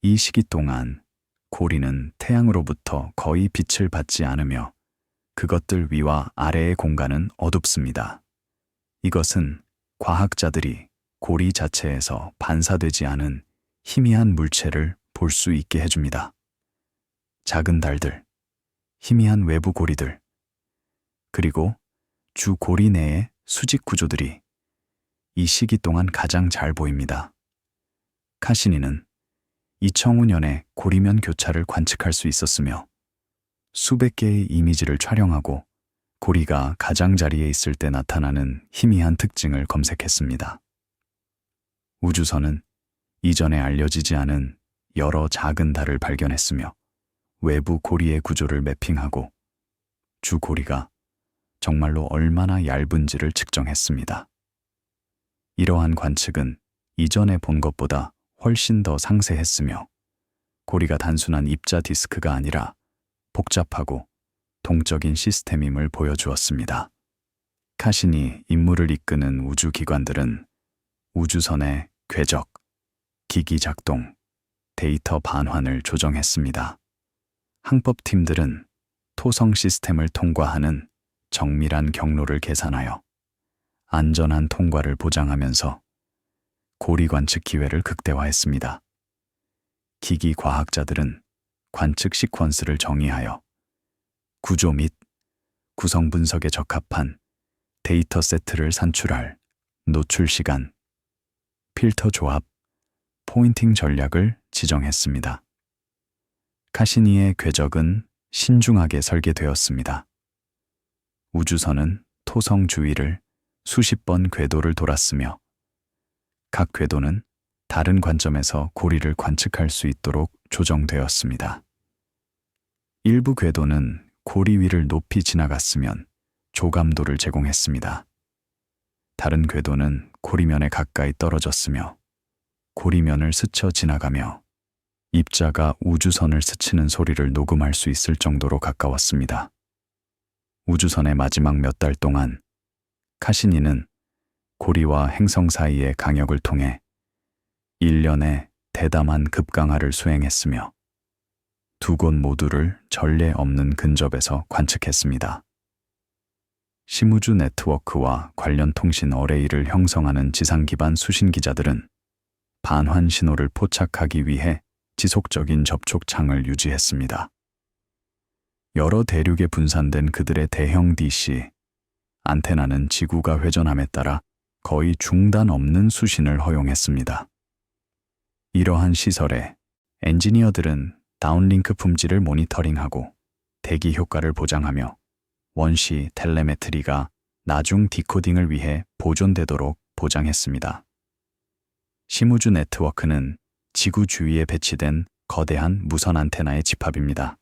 이 시기 동안 고리는 태양으로부터 거의 빛을 받지 않으며 그것들 위와 아래의 공간은 어둡습니다. 이것은 과학자들이 고리 자체에서 반사되지 않은 희미한 물체를 볼 수 있게 해줍니다. 작은 달들, 희미한 외부 고리들, 그리고 주 고리 내의 수직 구조들이 이 시기 동안 가장 잘 보입니다. 카시니는 2005년에 고리면 교차를 관측할 수 있었으며 수백 개의 이미지를 촬영하고 고리가 가장자리에 있을 때 나타나는 희미한 특징을 검색했습니다. 우주선은 이전에 알려지지 않은 여러 작은 달을 발견했으며 외부 고리의 구조를 매핑하고 주 고리가 정말로 얼마나 얇은지를 측정했습니다. 이러한 관측은 이전에 본 것보다 훨씬 더 상세했으며 고리가 단순한 입자 디스크가 아니라 복잡하고 동적인 시스템임을 보여주었습니다. 카시니 임무를 이끄는 우주기관들은 우주선의 궤적, 기기 작동, 데이터 반환을 조정했습니다. 항법팀들은 토성 시스템을 통과하는 정밀한 경로를 계산하여 안전한 통과를 보장하면서 고리 관측 기회를 극대화했습니다. 기기 과학자들은 관측 시퀀스를 정의하여 구조 및 구성 분석에 적합한 데이터 세트를 산출할 노출 시간, 필터 조합, 포인팅 전략을 지정했습니다. 카시니의 궤적은 신중하게 설계되었습니다. 우주선은 토성 주위를 수십 번 궤도를 돌았으며 각 궤도는 다른 관점에서 고리를 관측할 수 있도록 조정되었습니다. 일부 궤도는 고리 위를 높이 지나갔으면 조감도를 제공했습니다. 다른 궤도는 고리면에 가까이 떨어졌으며 고리면을 스쳐 지나가며 입자가 우주선을 스치는 소리를 녹음할 수 있을 정도로 가까웠습니다. 우주선의 마지막 몇 달 동안 카시니는 고리와 행성 사이의 강역을 통해 1년에 대담한 급강하를 수행했으며 두 곳 모두를 전례 없는 근접에서 관측했습니다. 심우주 네트워크와 관련 통신 어레이를 형성하는 지상 기반 수신 기자들은 반환 신호를 포착하기 위해 지속적인 접촉창을 유지했습니다. 여러 대륙에 분산된 그들의 대형 DC, 안테나는 지구가 회전함에 따라 거의 중단 없는 수신을 허용했습니다. 이러한 시설에 엔지니어들은 다운링크 품질을 모니터링하고 대기 효과를 보장하며 원시 텔레메트리가 나중 디코딩을 위해 보존되도록 보장했습니다. 시무주 네트워크는 지구 주위에 배치된 거대한 무선 안테나의 집합입니다.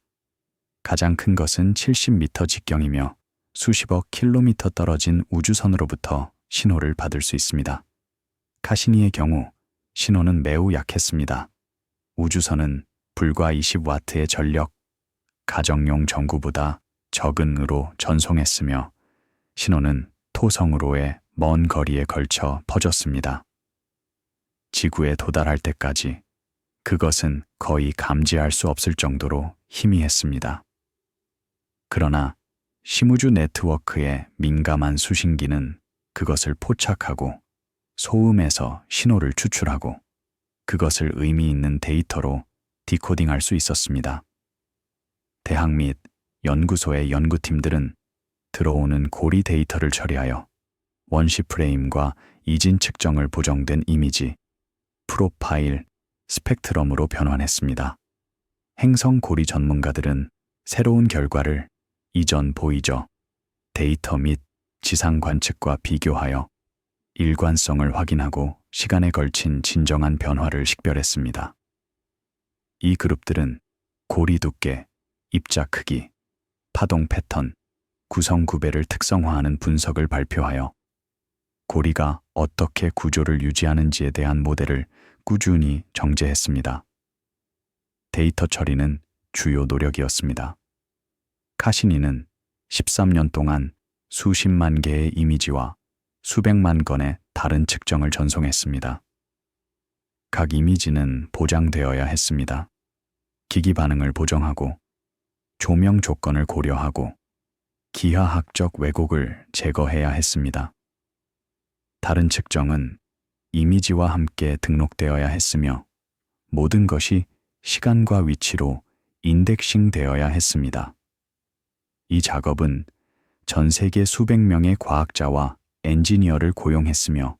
가장 큰 것은 70m 직경이며 수십억 킬로미터 떨어진 우주선으로부터 신호를 받을 수 있습니다. 카시니의 경우 신호는 매우 약했습니다. 우주선은 불과 20와트의 전력, 가정용 전구보다 적은 으로 전송했으며 신호는 토성으로의 먼 거리에 걸쳐 퍼졌습니다. 지구에 도달할 때까지 그것은 거의 감지할 수 없을 정도로 희미했습니다. 그러나 시무주 네트워크의 민감한 수신기는 그것을 포착하고 소음에서 신호를 추출하고 그것을 의미 있는 데이터로 디코딩할 수 있었습니다. 대학 및 연구소의 연구팀들은 들어오는 고리 데이터를 처리하여 원시 프레임과 이진 측정을 보정된 이미지, 프로파일, 스펙트럼으로 변환했습니다. 행성 고리 전문가들은 새로운 결과를 이전 보이저 데이터 및 지상 관측과 비교하여 일관성을 확인하고 시간에 걸친 진정한 변화를 식별했습니다. 이 그룹들은 고리 두께, 입자 크기, 파동 패턴, 구성 구배를 특성화하는 분석을 발표하여 고리가 어떻게 구조를 유지하는지에 대한 모델을 꾸준히 정제했습니다. 데이터 처리는 주요 노력이었습니다. 카시니는 13년 동안 수십만 개의 이미지와 수백만 건의 다른 측정을 전송했습니다. 각 이미지는 보장되어야 했습니다. 기기 반응을 보정하고 조명 조건을 고려하고 기하학적 왜곡을 제거해야 했습니다. 다른 측정은 이미지와 함께 등록되어야 했으며 모든 것이 시간과 위치로 인덱싱 되어야 했습니다. 이 작업은 전 세계 수백 명의 과학자와 엔지니어를 고용했으며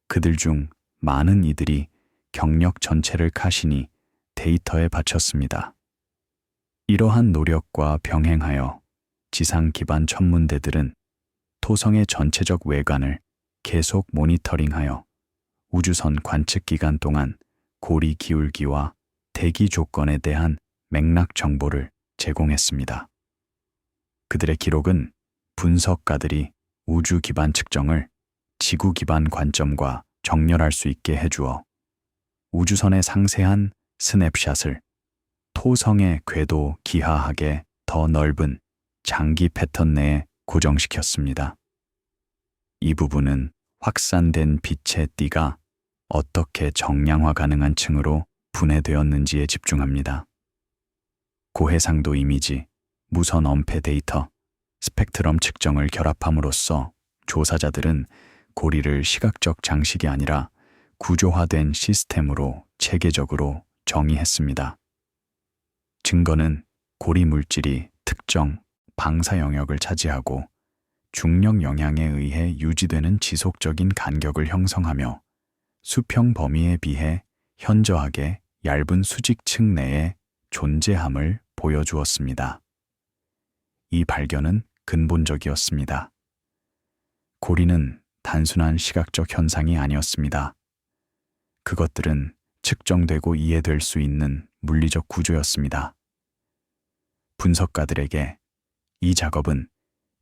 그들 중 많은 이들이 경력 전체를 카시니 데이터에 바쳤습니다. 이러한 노력과 병행하여 지상 기반 천문대들은 토성의 전체적 외관을 계속 모니터링하여 우주선 관측 기간 동안 고리 기울기와 대기 조건에 대한 맥락 정보를 제공했습니다. 그들의 기록은 분석가들이 우주 기반 측정을 지구 기반 관점과 정렬할 수 있게 해주어 우주선의 상세한 스냅샷을 토성의 궤도 기하학의 더 넓은 장기 패턴 내에 고정시켰습니다. 이 부분은 확산된 빛의 띠가 어떻게 정량화 가능한 층으로 분해되었는지에 집중합니다. 고해상도 이미지, 무선 엄폐 데이터, 스펙트럼 측정을 결합함으로써 조사자들은 고리를 시각적 장식이 아니라 구조화된 시스템으로 체계적으로 정의했습니다. 증거는 고리 물질이 특정 방사 영역을 차지하고 중력 영향에 의해 유지되는 지속적인 간격을 형성하며 수평 범위에 비해 현저하게 얇은 수직층 내에 존재함을 보여주었습니다. 이 발견은 근본적이었습니다. 고리는 단순한 시각적 현상이 아니었습니다. 그것들은 측정되고 이해될 수 있는 물리적 구조였습니다. 분석가들에게 이 작업은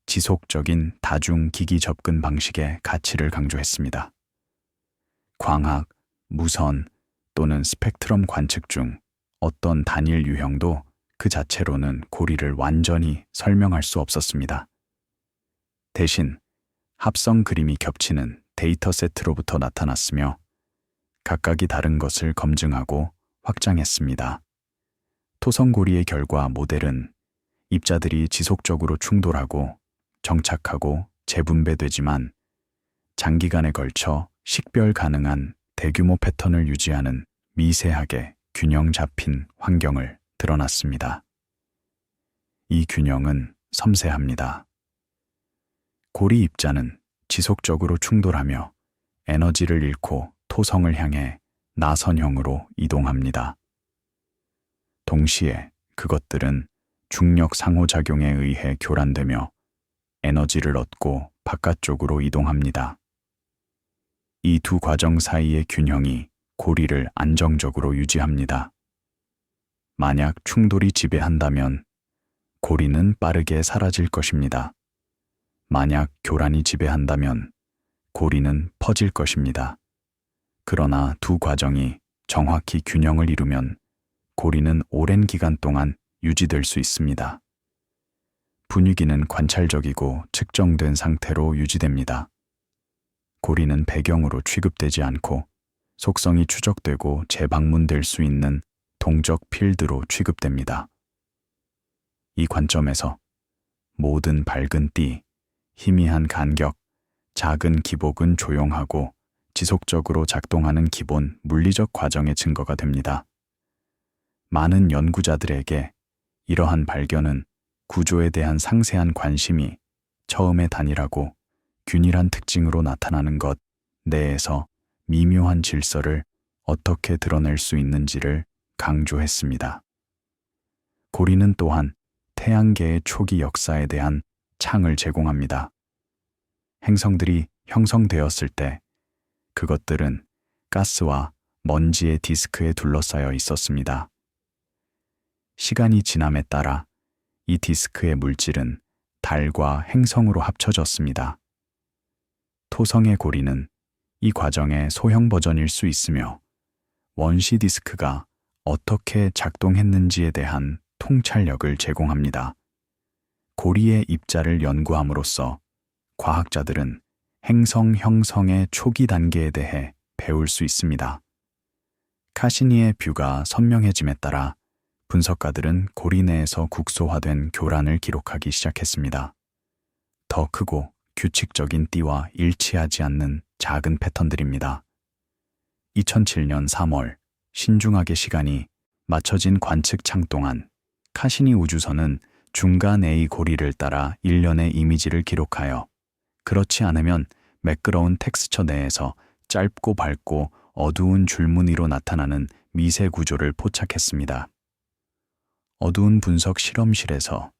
지속적인 다중기기 접근 방식의 가치를 강조했습니다. 광학, 무선 또는 스펙트럼 관측 중 어떤 단일 유형도 그 자체로는 고리를 완전히 설명할 수 없었습니다. 대신 합성 그림이 겹치는 데이터 세트로부터 나타났으며 각각이 다른 것을 검증하고 확장했습니다. 토성고리의 결과 모델은 입자들이 지속적으로 충돌하고 정착하고 재분배되지만 장기간에 걸쳐 식별 가능한 대규모 패턴을 유지하는 미세하게 균형 잡힌 환경을 드러났습니다. 이 균형은 섬세합니다. 고리 입자는 지속적으로 충돌하며 에너지를 잃고 토성을 향해 나선형으로 이동합니다. 동시에 그것들은 중력 상호작용에 의해 교란되며 에너지를 얻고 바깥쪽으로 이동합니다. 이 두 과정 사이의 균형이 고리를 안정적으로 유지합니다. 만약 충돌이 지배한다면 고리는 빠르게 사라질 것입니다. 만약 교란이 지배한다면 고리는 퍼질 것입니다. 그러나 두 과정이 정확히 균형을 이루면 고리는 오랜 기간 동안 유지될 수 있습니다. 분위기는 관찰적이고 측정된 상태로 유지됩니다. 고리는 배경으로 취급되지 않고 속성이 추적되고 재방문될 수 있는 동적 필드로 취급됩니다. 이 관점에서 모든 밝은 띠, 희미한 간격, 작은 기복은 조용하고 지속적으로 작동하는 기본 물리적 과정의 증거가 됩니다. 많은 연구자들에게 이러한 발견은 구조에 대한 상세한 관심이 처음에 단일하고 균일한 특징으로 나타나는 것 내에서 미묘한 질서를 어떻게 드러낼 수 있는지를 강조했습니다. 고리는 또한 태양계의 초기 역사에 대한 창을 제공합니다. 행성들이 형성되었을 때 그것들은 가스와 먼지의 디스크에 둘러싸여 있었습니다. 시간이 지남에 따라 이 디스크의 물질은 달과 행성으로 합쳐졌습니다. 토성의 고리는 이 과정의 소형 버전일 수 있으며 원시 디스크가 어떻게 작동했는지에 대한 통찰력을 제공합니다. 고리의 입자를 연구함으로써 과학자들은 행성 형성의 초기 단계에 대해 배울 수 있습니다. 카시니의 뷰가 선명해짐에 따라 분석가들은 고리 내에서 국소화된 교란을 기록하기 시작했습니다. 더 크고 규칙적인 띠와 일치하지 않는 작은 패턴들입니다. 2007년 3월 신중하게 시간이 맞춰진 관측 창 동안 카시니 우주선은 중간 A 고리를 따라 일련의 이미지를 기록하여 그렇지 않으면 매끄러운 텍스처 내에서 짧고 밝고 어두운 줄무늬로 나타나는 미세 구조를 포착했습니다. 어두운 분석 실험실에서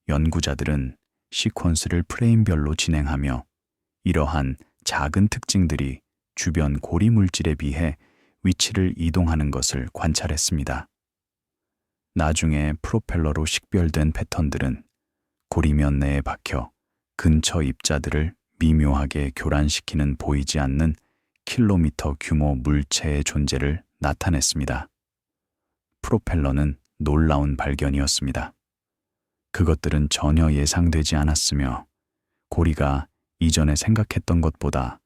연구자들은 시퀀스를 프레임별로 진행하며 이러한 작은 특징들이 주변 고리 물질에 비해 위치를 이동하는 것을 관찰했습니다. 나중에 프로펠러로 식별된 패턴들은 고리면 내에 박혀 근처 입자들을 미묘하게 교란시키는 보이지 않는 킬로미터 규모 물체의 존재를 나타냈습니다. 프로펠러는 놀라운 발견이었습니다. 그것들은 전혀 예상되지 않았으며 고리가 이전에 생각했던 것보다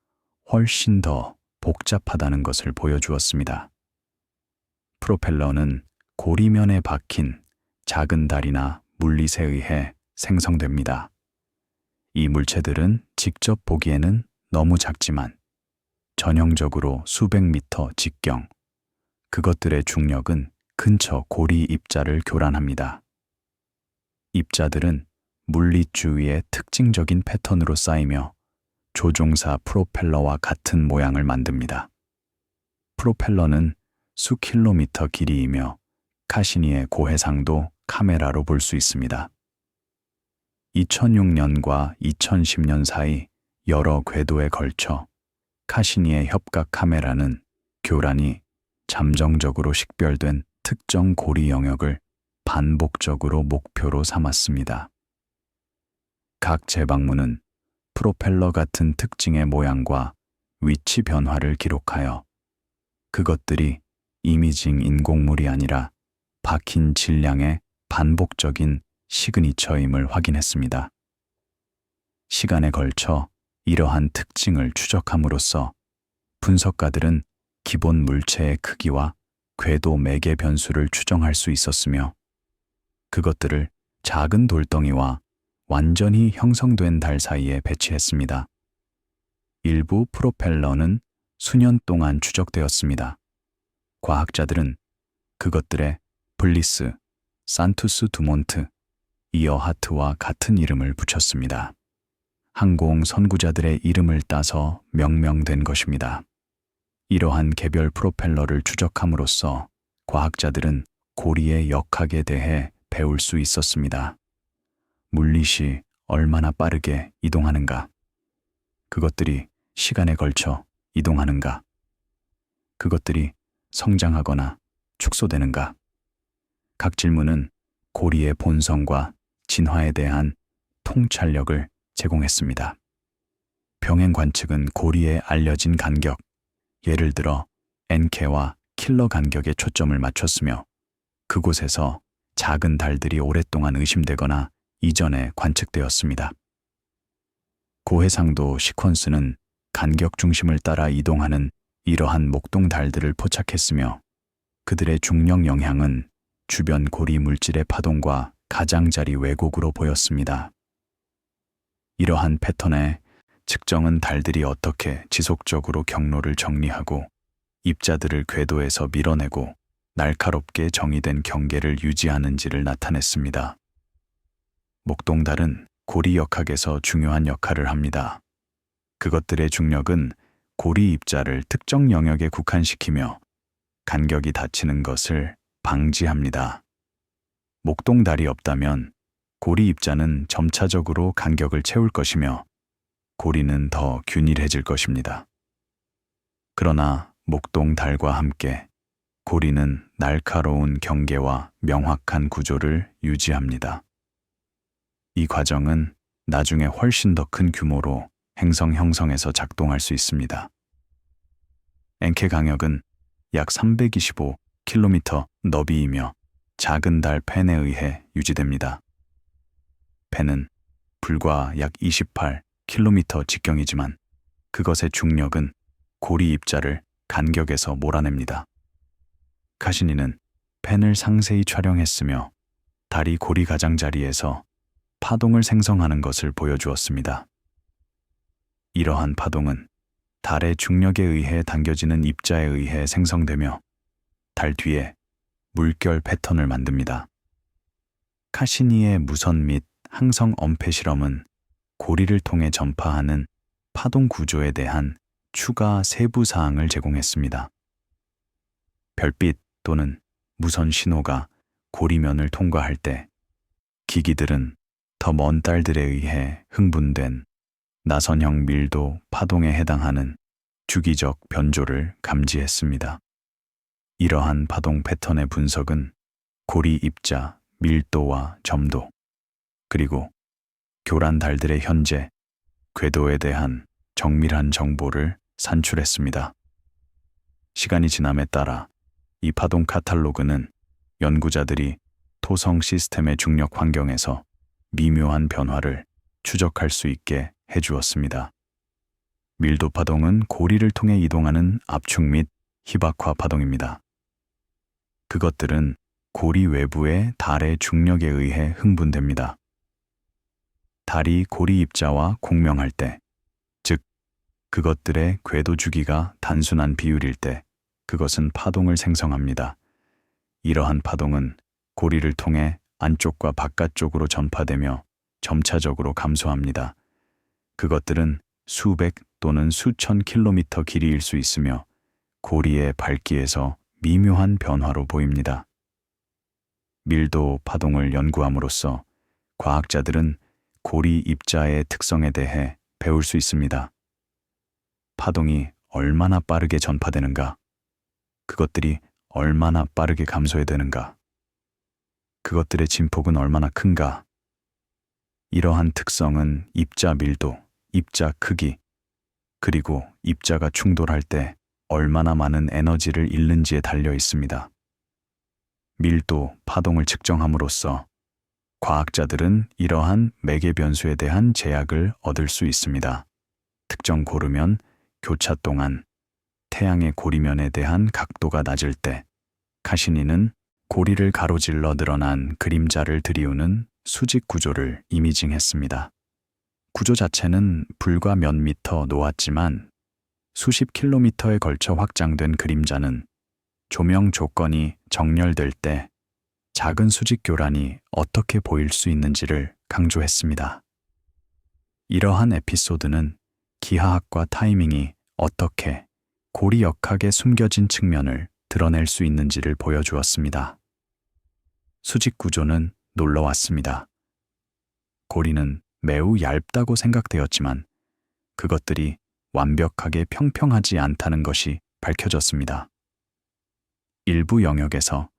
훨씬 더 복잡하다는 것을 보여주었습니다. 프로펠러는 고리면에 박힌 작은 달이나 물릿에 의해 생성됩니다. 이 물체들은 직접 보기에는 너무 작지만 전형적으로 수백 미터 직경, 그것들의 중력은 근처 고리 입자를 교란합니다. 입자들은 물릿 주위에 특징적인 패턴으로 쌓이며 조종사 프로펠러와 같은 모양을 만듭니다. 프로펠러는 수 킬로미터 길이이며 카시니의 고해상도 카메라로 볼 수 있습니다. 2006년과 2010년 사이 여러 궤도에 걸쳐 카시니의 협각 카메라는 교란이 잠정적으로 식별된 특정 고리 영역을 반복적으로 목표로 삼았습니다. 각 재방문은 프로펠러 같은 특징의 모양과 위치 변화를 기록하여 그것들이 이미징 인공물이 아니라 박힌 질량의 반복적인 시그니처임을 확인했습니다. 시간에 걸쳐 이러한 특징을 추적함으로써 분석가들은 기본 물체의 크기와 궤도 매개 변수를 추정할 수 있었으며 그것들을 작은 돌덩이와 완전히 형성된 달 사이에 배치했습니다. 일부 프로펠러는 수년 동안 추적되었습니다. 과학자들은 그것들의 블리스, 산투스 두몬트, 이어하트와 같은 이름을 붙였습니다. 항공 선구자들의 이름을 따서 명명된 것입니다. 이러한 개별 프로펠러를 추적함으로써 과학자들은 고리의 역학에 대해 배울 수 있었습니다. 물릿이 얼마나 빠르게 이동하는가? 그것들이 시간에 걸쳐 이동하는가? 그것들이 성장하거나 축소되는가? 각 질문은 고리의 본성과 진화에 대한 통찰력을 제공했습니다. 병행 관측은 고리의 알려진 간격, 예를 들어 N케와 킬러 간격에 초점을 맞췄으며 그곳에서 작은 달들이 오랫동안 의심되거나 이전에 관측되었습니다. 고해상도 시퀀스는 간격 중심을 따라 이동하는 이러한 목동 달들을 포착했으며 그들의 중력 영향은 주변 고리 물질의 파동과 가장자리 왜곡으로 보였습니다. 이러한 패턴의 측정은 달들이 어떻게 지속적으로 경로를 정리하고 입자들을 궤도에서 밀어내고 날카롭게 정의된 경계를 유지하는지를 나타냈습니다. 목동달은 고리 역학에서 중요한 역할을 합니다. 그것들의 중력은 고리 입자를 특정 영역에 국한시키며 간격이 닫히는 것을 방지합니다. 목동달이 없다면 고리 입자는 점차적으로 간격을 채울 것이며 고리는 더 균일해질 것입니다. 그러나 목동달과 함께 고리는 날카로운 경계와 명확한 구조를 유지합니다. 이 과정은 나중에 훨씬 더 큰 규모로 행성 형성에서 작동할 수 있습니다. 엔케 강역은 약 325km 너비이며 작은 달 펜에 의해 유지됩니다. 펜은 불과 약 28km 직경이지만 그것의 중력은 고리 입자를 간격에서 몰아냅니다. 카시니는 펜을 상세히 촬영했으며 달이 고리 가장자리에서 파동을 생성하는 것을 보여주었습니다. 이러한 파동은 달의 중력에 의해 당겨지는 입자에 의해 생성되며 달 뒤에 물결 패턴을 만듭니다. 카시니의 무선 및 항성 엄폐 실험은 고리를 통해 전파하는 파동 구조에 대한 추가 세부 사항을 제공했습니다. 별빛 또는 무선 신호가 고리면을 통과할 때 기기들은 더 먼 달들에 의해 흥분된 나선형 밀도 파동에 해당하는 주기적 변조를 감지했습니다. 이러한 파동 패턴의 분석은 고리 입자 밀도와 점도, 그리고 교란 달들의 현재 궤도에 대한 정밀한 정보를 산출했습니다. 시간이 지남에 따라 이 파동 카탈로그는 연구자들이 토성 시스템의 중력 환경에서 미묘한 변화를 추적할 수 있게 해주었습니다. 밀도 파동은 고리를 통해 이동하는 압축 및 희박화 파동입니다. 그것들은 고리 외부의 달의 중력에 의해 흥분됩니다. 달이 고리 입자와 공명할 때, 즉 그것들의 궤도 주기가 단순한 비율일 때 그것은 파동을 생성합니다. 이러한 파동은 고리를 통해 안쪽과 바깥쪽으로 전파되며 점차적으로 감소합니다. 그것들은 수백 또는 수천 킬로미터 길이일 수 있으며 고리의 밝기에서 미묘한 변화로 보입니다. 밀도 파동을 연구함으로써 과학자들은 고리 입자의 특성에 대해 배울 수 있습니다. 파동이 얼마나 빠르게 전파되는가? 그것들이 얼마나 빠르게 감소해야 되는가? 그것들의 진폭은 얼마나 큰가? 이러한 특성은 입자 밀도, 입자 크기, 그리고 입자가 충돌할 때 얼마나 많은 에너지를 잃는지에 달려 있습니다. 밀도, 파동을 측정함으로써 과학자들은 이러한 매개 변수에 대한 제약을 얻을 수 있습니다. 특정 고르면 교차 동안 태양의 고리면에 대한 각도가 낮을 때 카시니는 고리를 가로질러 늘어난 그림자를 들이우는 수직 구조를 이미징했습니다. 구조 자체는 불과 몇 미터 놓았지만 수십 킬로미터에 걸쳐 확장된 그림자는 조명 조건이 정렬될 때 작은 수직 교란이 어떻게 보일 수 있는지를 강조했습니다. 이러한 에피소드는 기하학과 타이밍이 어떻게 고리 역학에 숨겨진 측면을 드러낼 수 있는지를 보여주었습니다. 수직 구조는 놀라웠습니다. 고리는 매우 얇다고 생각되었지만 그것들이 완벽하게 평평하지 않다는 것이 밝혀졌습니다. 일부 영역에서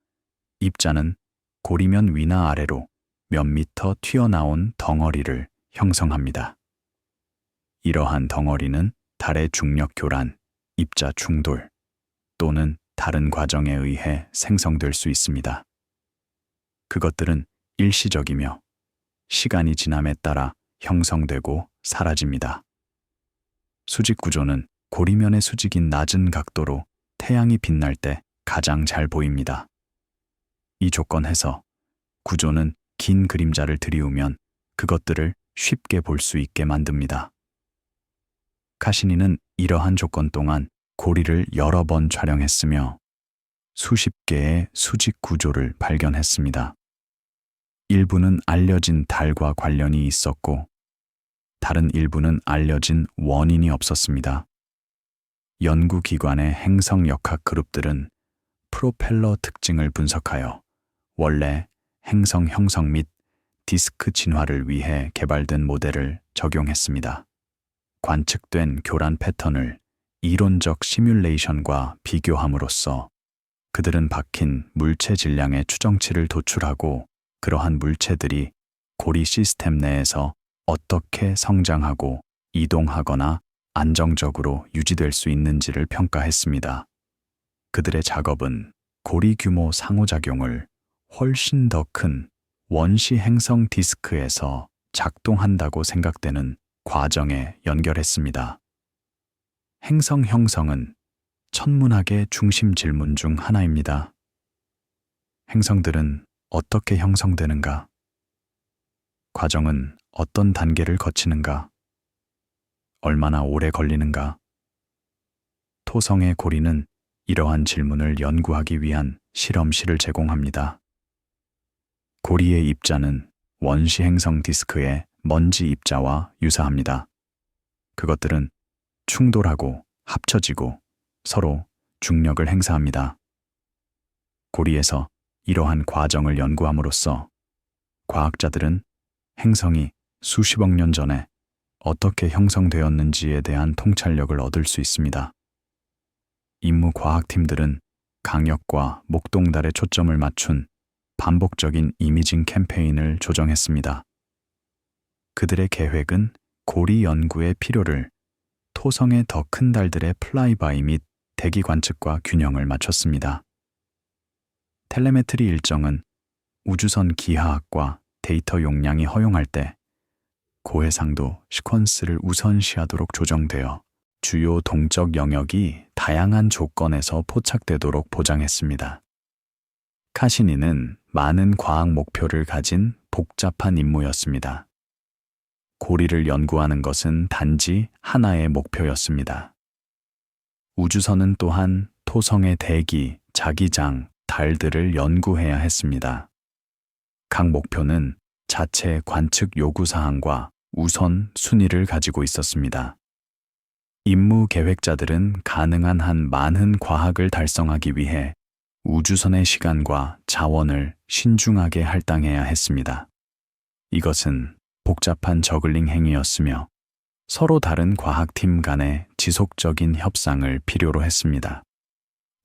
입자는 고리면 위나 아래로 몇 미터 튀어나온 덩어리를 형성합니다. 이러한 덩어리는 달의 중력 교란, 입자 충돌 또는 다른 과정에 의해 생성될 수 있습니다. 그것들은 일시적이며 시간이 지남에 따라 형성되고 사라집니다. 수직 구조는 고리면의 수직인 낮은 각도로 태양이 빛날 때 가장 잘 보입니다. 이 조건 해서 구조는 긴 그림자를 들이우면 그것들을 쉽게 볼 수 있게 만듭니다. 카시니는 이러한 조건 동안 고리를 여러 번 촬영했으며 수십 개의 수직 구조를 발견했습니다. 일부는 알려진 달과 관련이 있었고 다른 일부는 알려진 원인이 없었습니다. 연구기관의 행성 역학 그룹들은 프로펠러 특징을 분석하여 원래 행성 형성 및 디스크 진화를 위해 개발된 모델을 적용했습니다. 관측된 교란 패턴을 이론적 시뮬레이션과 비교함으로써 그들은 박힌 물체 질량의 추정치를 도출하고 그러한 물체들이 고리 시스템 내에서 어떻게 성장하고 이동하거나 안정적으로 유지될 수 있는지를 평가했습니다. 그들의 작업은 고리 규모 상호작용을 훨씬 더 큰 원시 행성 디스크에서 작동한다고 생각되는 과정에 연결했습니다. 행성 형성은 천문학의 중심 질문 중 하나입니다. 행성들은 어떻게 형성되는가? 과정은 어떤 단계를 거치는가? 얼마나 오래 걸리는가? 토성의 고리는 이러한 질문을 연구하기 위한 실험실을 제공합니다. 고리의 입자는 원시 행성 디스크의 먼지 입자와 유사합니다. 그것들은 충돌하고 합쳐지고 서로 중력을 행사합니다. 고리에서 이러한 과정을 연구함으로써 과학자들은 행성이 수십억 년 전에 어떻게 형성되었는지에 대한 통찰력을 얻을 수 있습니다. 임무 과학팀들은 강역과 목동달에 초점을 맞춘 반복적인 이미징 캠페인을 조정했습니다. 그들의 계획은 고리 연구의 필요를 토성의 더 큰 달들의 플라이바이 및 대기 관측과 균형을 맞췄습니다. 텔레메트리 일정은 우주선 기하학과 데이터 용량이 허용할 때 고해상도 시퀀스를 우선시하도록 조정되어 주요 동적 영역이 다양한 조건에서 포착되도록 보장했습니다. 카시니는 많은 과학 목표를 가진 복잡한 임무였습니다. 고리를 연구하는 것은 단지 하나의 목표였습니다. 우주선은 또한 토성의 대기, 자기장, 달들을 연구해야 했습니다. 각 목표는 자체 관측 요구사항과 우선 순위를 가지고 있었습니다. 임무 계획자들은 가능한 한 많은 과학을 달성하기 위해 우주선의 시간과 자원을 신중하게 할당해야 했습니다. 이것은 복잡한 저글링 행위였으며 서로 다른 과학팀 간의 지속적인 협상을 필요로 했습니다.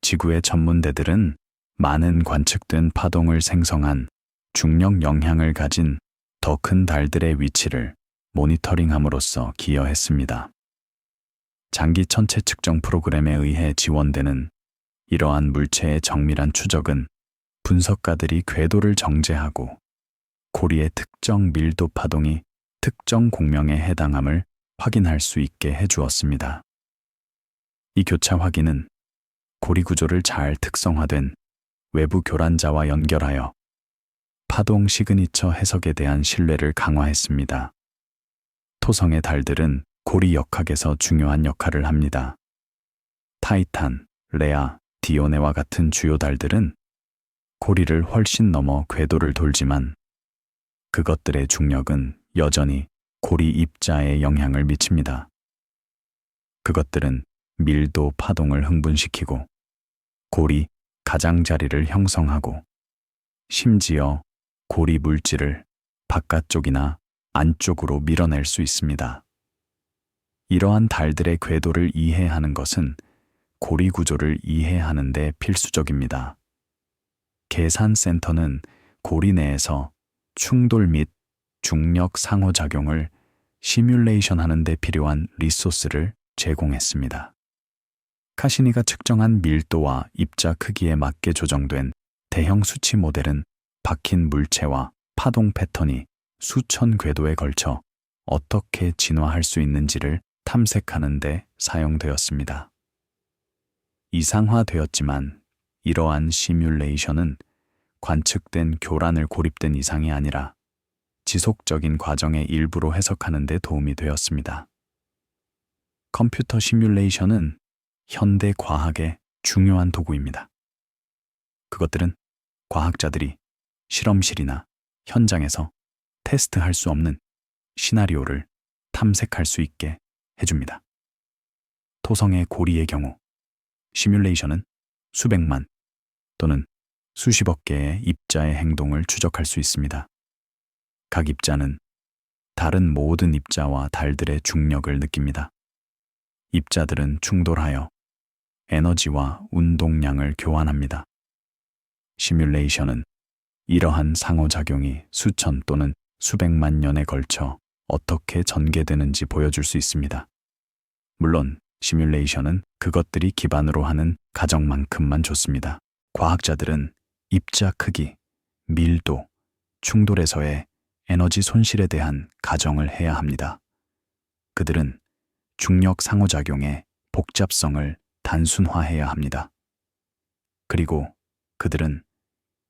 지구의 전문대들은 많은 관측된 파동을 생성한 중력 영향을 가진 더 큰 달들의 위치를 모니터링함으로써 기여했습니다. 장기 천체 측정 프로그램에 의해 지원되는 이러한 물체의 정밀한 추적은 분석가들이 궤도를 정제하고 고리의 특정 밀도 파동이 특정 공명에 해당함을 확인할 수 있게 해주었습니다. 이 교차 확인은 고리 구조를 잘 특성화된 외부 교란자와 연결하여 파동 시그니처 해석에 대한 신뢰를 강화했습니다. 토성의 달들은 고리 역학에서 중요한 역할을 합니다. 타이탄, 레아, 디오네와 같은 주요 달들은 고리를 훨씬 넘어 궤도를 돌지만 그것들의 중력은 여전히 고리 입자에 영향을 미칩니다. 그것들은 밀도 파동을 흥분시키고 고리 가장자리를 형성하고 심지어 고리 물질을 바깥쪽이나 안쪽으로 밀어낼 수 있습니다. 이러한 달들의 궤도를 이해하는 것은 고리 구조를 이해하는 데 필수적입니다. 계산센터는 고리 내에서 충돌 및 중력 상호작용을 시뮬레이션 하는 데 필요한 리소스를 제공했습니다. 카시니가 측정한 밀도와 입자 크기에 맞게 조정된 대형 수치 모델은 박힌 물체와 파동 패턴이 수천 궤도에 걸쳐 어떻게 진화할 수 있는지를 탐색하는 데 사용되었습니다. 이상화되었지만 이러한 시뮬레이션은 관측된 교란을 고립된 이상이 아니라 지속적인 과정의 일부로 해석하는 데 도움이 되었습니다. 컴퓨터 시뮬레이션은 현대 과학의 중요한 도구입니다. 그것들은 과학자들이 실험실이나 현장에서 테스트할 수 없는 시나리오를 탐색할 수 있게 해줍니다. 토성의 고리의 경우 시뮬레이션은 수백만 또는 수십억 개의 입자의 행동을 추적할 수 있습니다. 각 입자는 다른 모든 입자와 달들의 중력을 느낍니다. 입자들은 충돌하여 에너지와 운동량을 교환합니다. 시뮬레이션은 이러한 상호작용이 수천 또는 수백만 년에 걸쳐 어떻게 전개되는지 보여줄 수 있습니다. 물론 시뮬레이션은 그것들이 기반으로 하는 가정만큼만 좋습니다. 과학자들은 입자 크기, 밀도, 충돌에서의 에너지 손실에 대한 가정을 해야 합니다. 그들은 중력 상호작용의 복잡성을 단순화해야 합니다. 그리고 그들은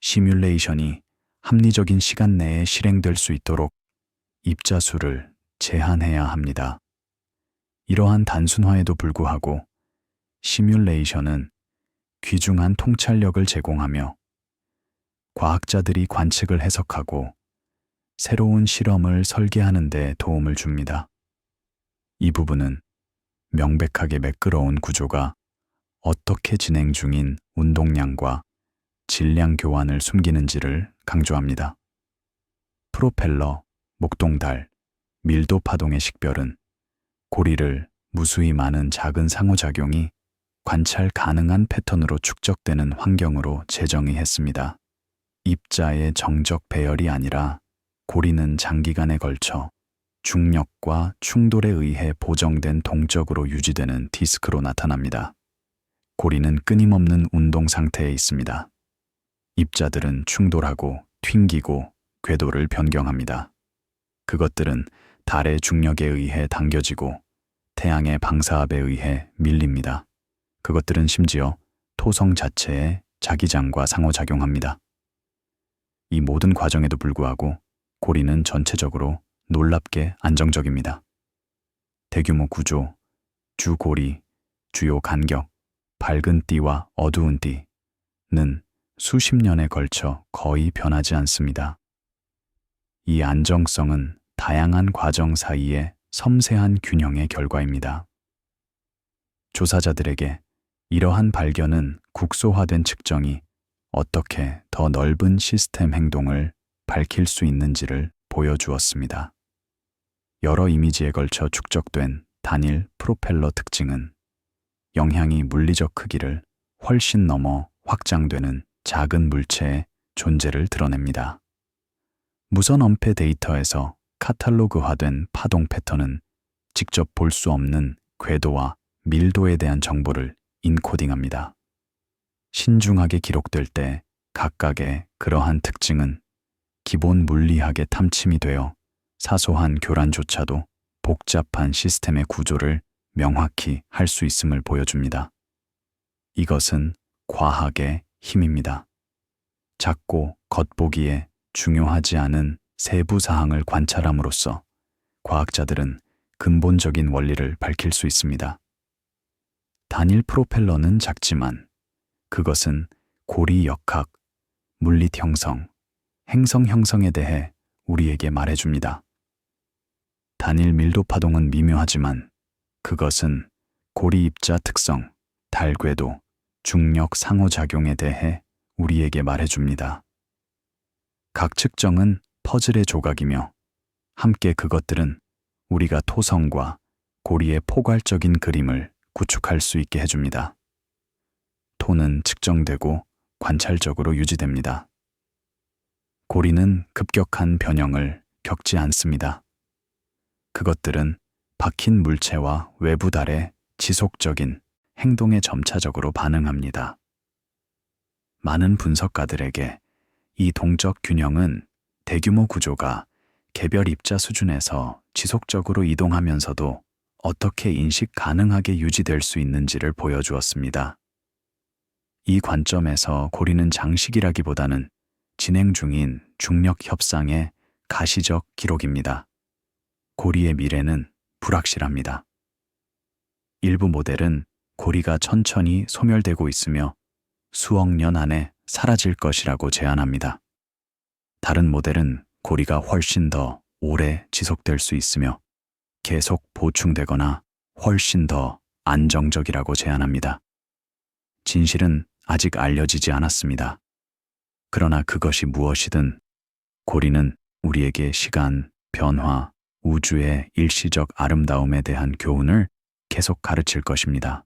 시뮬레이션이 합리적인 시간 내에 실행될 수 있도록 입자 수를 제한해야 합니다. 이러한 단순화에도 불구하고 시뮬레이션은 귀중한 통찰력을 제공하며 과학자들이 관측을 해석하고 새로운 실험을 설계하는 데 도움을 줍니다. 이 부분은 명백하게 매끄러운 구조가 어떻게 진행 중인 운동량과 질량 교환을 숨기는지를 강조합니다. 프로펠러, 목동달, 밀도 파동의 식별은 고리를 무수히 많은 작은 상호작용이 관찰 가능한 패턴으로 축적되는 환경으로 재정의했습니다. 입자의 정적 배열이 아니라 고리는 장기간에 걸쳐 중력과 충돌에 의해 보정된 동적으로 유지되는 디스크로 나타납니다. 고리는 끊임없는 운동 상태에 있습니다. 입자들은 충돌하고 튕기고 궤도를 변경합니다. 그것들은 달의 중력에 의해 당겨지고 태양의 방사압에 의해 밀립니다. 그것들은 심지어 토성 자체에 자기장과 상호작용합니다. 이 모든 과정에도 불구하고 고리는 전체적으로 놀랍게 안정적입니다. 대규모 구조, 주고리, 주요 간격, 밝은 띠와 어두운 띠는 수십 년에 걸쳐 거의 변하지 않습니다. 이 안정성은 다양한 과정 사이의 섬세한 균형의 결과입니다. 조사자들에게 이러한 발견은 국소화된 측정이 어떻게 더 넓은 시스템 행동을 밝힐 수 있는지를 보여주었습니다. 여러 이미지에 걸쳐 축적된 단일 프로펠러 특징은 영향이 물리적 크기를 훨씬 넘어 확장되는 작은 물체의 존재를 드러냅니다. 무선 엄폐 데이터에서 카탈로그화된 파동 패턴은 직접 볼 수 없는 궤도와 밀도에 대한 정보를 인코딩합니다. 신중하게 기록될 때 각각의 그러한 특징은 기본 물리학의 탐침이 되어 사소한 교란조차도 복잡한 시스템의 구조를 명확히 할 수 있음을 보여줍니다. 이것은 과학의 힘입니다. 작고 겉보기에 중요하지 않은 세부 사항을 관찰함으로써 과학자들은 근본적인 원리를 밝힐 수 있습니다. 단일 프로펠러는 작지만 그것은 고리 역학, 물릿 형성, 행성 형성에 대해 우리에게 말해줍니다. 단일 밀도 파동은 미묘하지만 그것은 고리 입자 특성, 달 궤도, 중력 상호작용에 대해 우리에게 말해줍니다. 각 측정은 퍼즐의 조각이며 함께 그것들은 우리가 토성과 고리의 포괄적인 그림을 구축할 수 있게 해줍니다. 토는 측정되고 관찰적으로 유지됩니다. 고리는 급격한 변형을 겪지 않습니다. 그것들은 박힌 물체와 외부 달에 지속적인 행동에 점차적으로 반응합니다. 많은 분석가들에게 이 동적 균형은 대규모 구조가 개별 입자 수준에서 지속적으로 이동하면서도 어떻게 인식 가능하게 유지될 수 있는지를 보여주었습니다. 이 관점에서 고리는 장식이라기보다는 진행 중인 중력 협상의 가시적 기록입니다. 고리의 미래는 불확실합니다. 일부 모델은 고리가 천천히 소멸되고 있으며 수억 년 안에 사라질 것이라고 제안합니다. 다른 모델은 고리가 훨씬 더 오래 지속될 수 있으며 계속 보충되거나 훨씬 더 안정적이라고 제안합니다. 진실은 아직 알려지지 않았습니다. 그러나 그것이 무엇이든 고리는 우리에게 시간, 변화, 우주의 일시적 아름다움에 대한 교훈을 계속 가르칠 것입니다.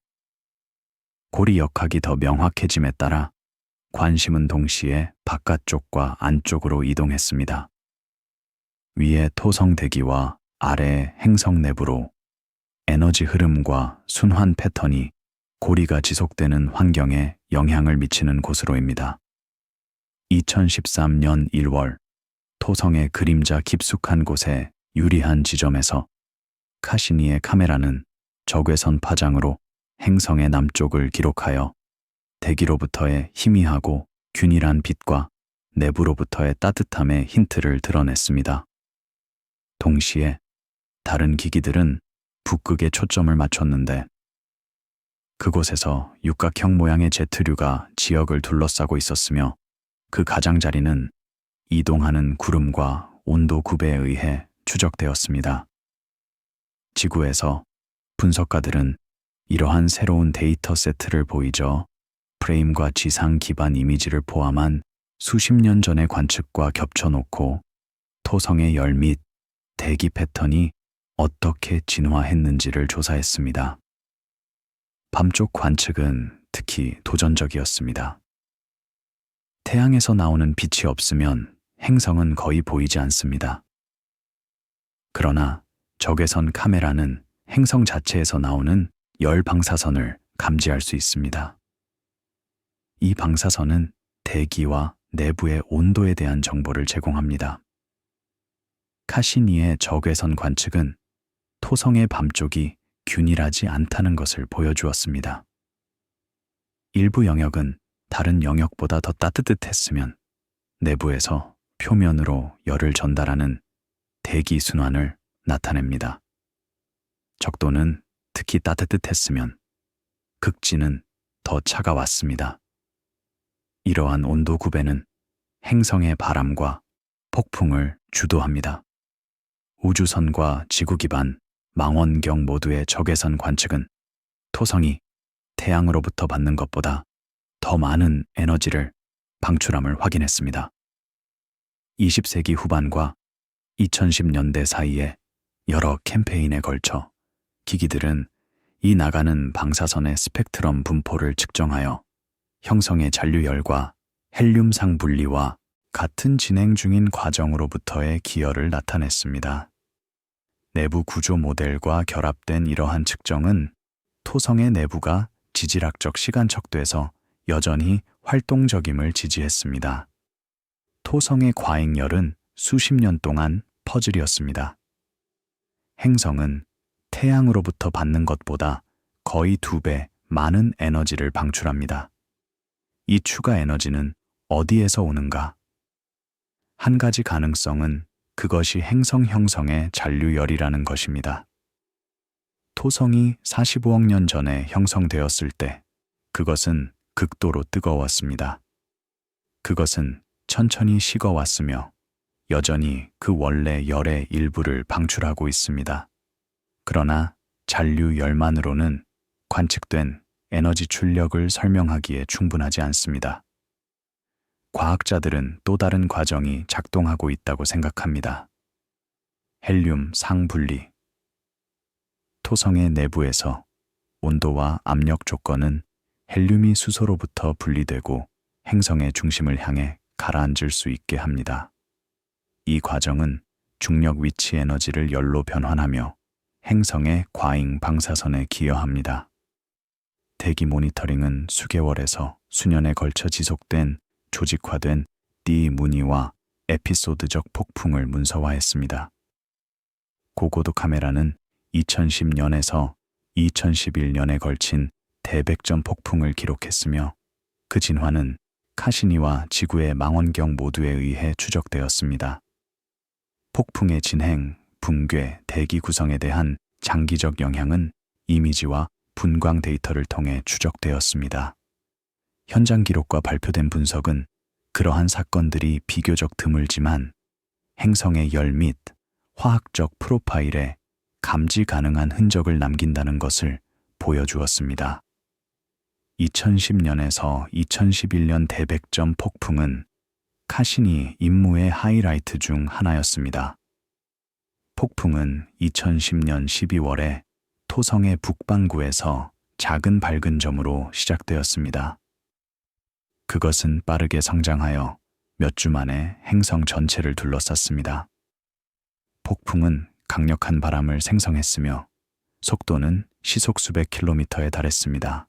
고리 역학이 더 명확해짐에 따라 관심은 동시에 바깥쪽과 안쪽으로 이동했습니다. 위의 토성 대기와 아래 행성 내부로 에너지 흐름과 순환 패턴이 고리가 지속되는 환경에 영향을 미치는 곳으로입니다. 2013년 1월 토성의 그림자 깊숙한 곳에 유리한 지점에서 카시니의 카메라는 적외선 파장으로 행성의 남쪽을 기록하여 대기로부터의 희미하고 균일한 빛과 내부로부터의 따뜻함의 힌트를 드러냈습니다. 동시에 다른 기기들은 북극에 초점을 맞췄는데 그곳에서 육각형 모양의 제트류가 지역을 둘러싸고 있었으며 그 가장자리는 이동하는 구름과 온도 구배에 의해 추적되었습니다. 지구에서 분석가들은 이러한 새로운 데이터 세트를 보이죠. 프레임과 지상 기반 이미지를 포함한 수십 년 전의 관측과 겹쳐놓고 토성의 열 및 대기 패턴이 어떻게 진화했는지를 조사했습니다. 밤쪽 관측은 특히 도전적이었습니다. 태양에서 나오는 빛이 없으면 행성은 거의 보이지 않습니다. 그러나 적외선 카메라는 행성 자체에서 나오는 열 방사선을 감지할 수 있습니다. 이 방사선은 대기와 내부의 온도에 대한 정보를 제공합니다. 카시니의 적외선 관측은 토성의 밤쪽이 균일하지 않다는 것을 보여주었습니다. 일부 영역은 다른 영역보다 더 따뜻했으면 내부에서 표면으로 열을 전달하는 대기 순환을 나타냅니다. 적도는 특히 따뜻했으면 극지는 더 차가웠습니다. 이러한 온도 구배는 행성의 바람과 폭풍을 주도합니다. 우주선과 지구 기반 망원경 모두의 적외선 관측은 토성이 태양으로부터 받는 것보다 더 많은 에너지를 방출함을 확인했습니다. 20세기 후반과 2010년대 사이에 여러 캠페인에 걸쳐 기기들은 이 나가는 방사선의 스펙트럼 분포를 측정하여 형성의 잔류열과 헬륨상 분리와 같은 진행 중인 과정으로부터의 기여를 나타냈습니다. 내부 구조 모델과 결합된 이러한 측정은 토성의 내부가 지질학적 시간척도에서 여전히 활동적임을 지지했습니다. 토성의 과잉열은 수십 년 동안 퍼즐이었습니다. 행성은 태양으로부터 받는 것보다 거의 2배 많은 에너지를 방출합니다. 이 추가 에너지는 어디에서 오는가? 한 가지 가능성은 그것이 행성 형성의 잔류열이라는 것입니다. 토성이 45억 년 전에 형성되었을 때 그것은 극도로 뜨거웠습니다. 그것은 천천히 식어왔으며 여전히 그 원래 열의 일부를 방출하고 있습니다. 그러나 잔류열만으로는 관측된 에너지 출력을 설명하기에 충분하지 않습니다. 과학자들은 또 다른 과정이 작동하고 있다고 생각합니다. 헬륨 상분리. 토성의 내부에서 온도와 압력 조건은 헬륨이 수소로부터 분리되고 행성의 중심을 향해 가라앉을 수 있게 합니다. 이 과정은 중력 위치 에너지를 열로 변환하며 행성의 과잉 방사선에 기여합니다. 대기 모니터링은 수개월에서 수년에 걸쳐 지속된 조직화된 띠 무늬와 에피소드적 폭풍을 문서화했습니다. 고고도 카메라는 2010년에서 2011년에 걸친 대백점 폭풍을 기록했으며 그 진화는 카시니와 지구의 망원경 모두에 의해 추적되었습니다. 폭풍의 진행, 붕괴, 대기 구성에 대한 장기적 영향은 이미지와 분광 데이터를 통해 추적되었습니다. 현장 기록과 발표된 분석은 그러한 사건들이 비교적 드물지만 행성의 열 및 화학적 프로파일에 감지 가능한 흔적을 남긴다는 것을 보여주었습니다. 2010년에서 2011년 대백점 폭풍은 카시니 임무의 하이라이트 중 하나였습니다. 폭풍은 2010년 12월에 토성의 북반구에서 작은 밝은 점으로 시작되었습니다. 그것은 빠르게 성장하여 몇 주 만에 행성 전체를 둘러쌌습니다. 폭풍은 강력한 바람을 생성했으며 속도는 시속 수백 킬로미터에 달했습니다.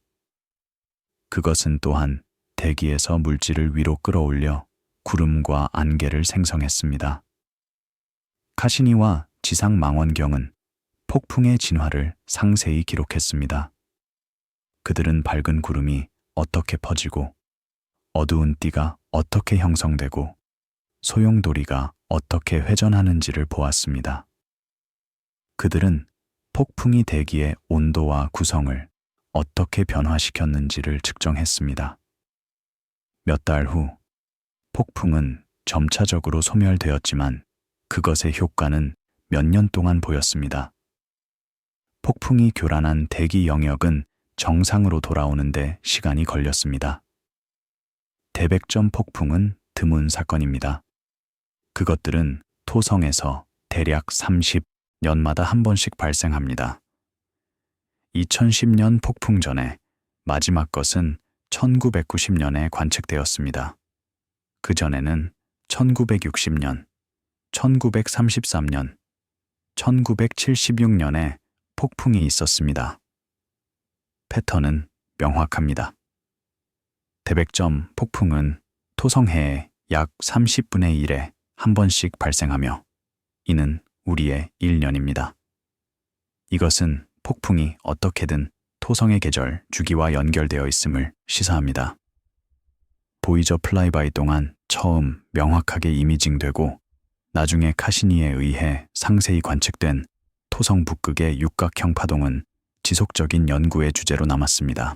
그것은 또한 대기에서 물질을 위로 끌어올려 구름과 안개를 생성했습니다. 카시니와 지상 망원경은 폭풍의 진화를 상세히 기록했습니다. 그들은 밝은 구름이 어떻게 퍼지고 어두운 띠가 어떻게 형성되고 소용돌이가 어떻게 회전하는지를 보았습니다. 그들은 폭풍이 대기의 온도와 구성을 어떻게 변화시켰는지를 측정했습니다. 몇 달 후, 폭풍은 점차적으로 소멸되었지만 그것의 효과는 몇 년 동안 보였습니다. 폭풍이 교란한 대기 영역은 정상으로 돌아오는데 시간이 걸렸습니다. 대백점 폭풍은 드문 사건입니다. 그것들은 토성에서 대략 30년마다 한 번씩 발생합니다. 2010년 폭풍 전에 마지막 것은 1990년에 관측되었습니다. 그 전에는 1960년, 1933년, 1976년에 폭풍이 있었습니다. 패턴은 명확합니다. 대백점 폭풍은 토성해의 약 30분의 1에 한 번씩 발생하며 이는 우리의 1년입니다. 이것은 폭풍이 어떻게든 토성의 계절 주기와 연결되어 있음을 시사합니다. 보이저 플라이바이 동안 처음 명확하게 이미징되고 나중에 카시니에 의해 상세히 관측된 토성 북극의 육각형 파동은 지속적인 연구의 주제로 남았습니다.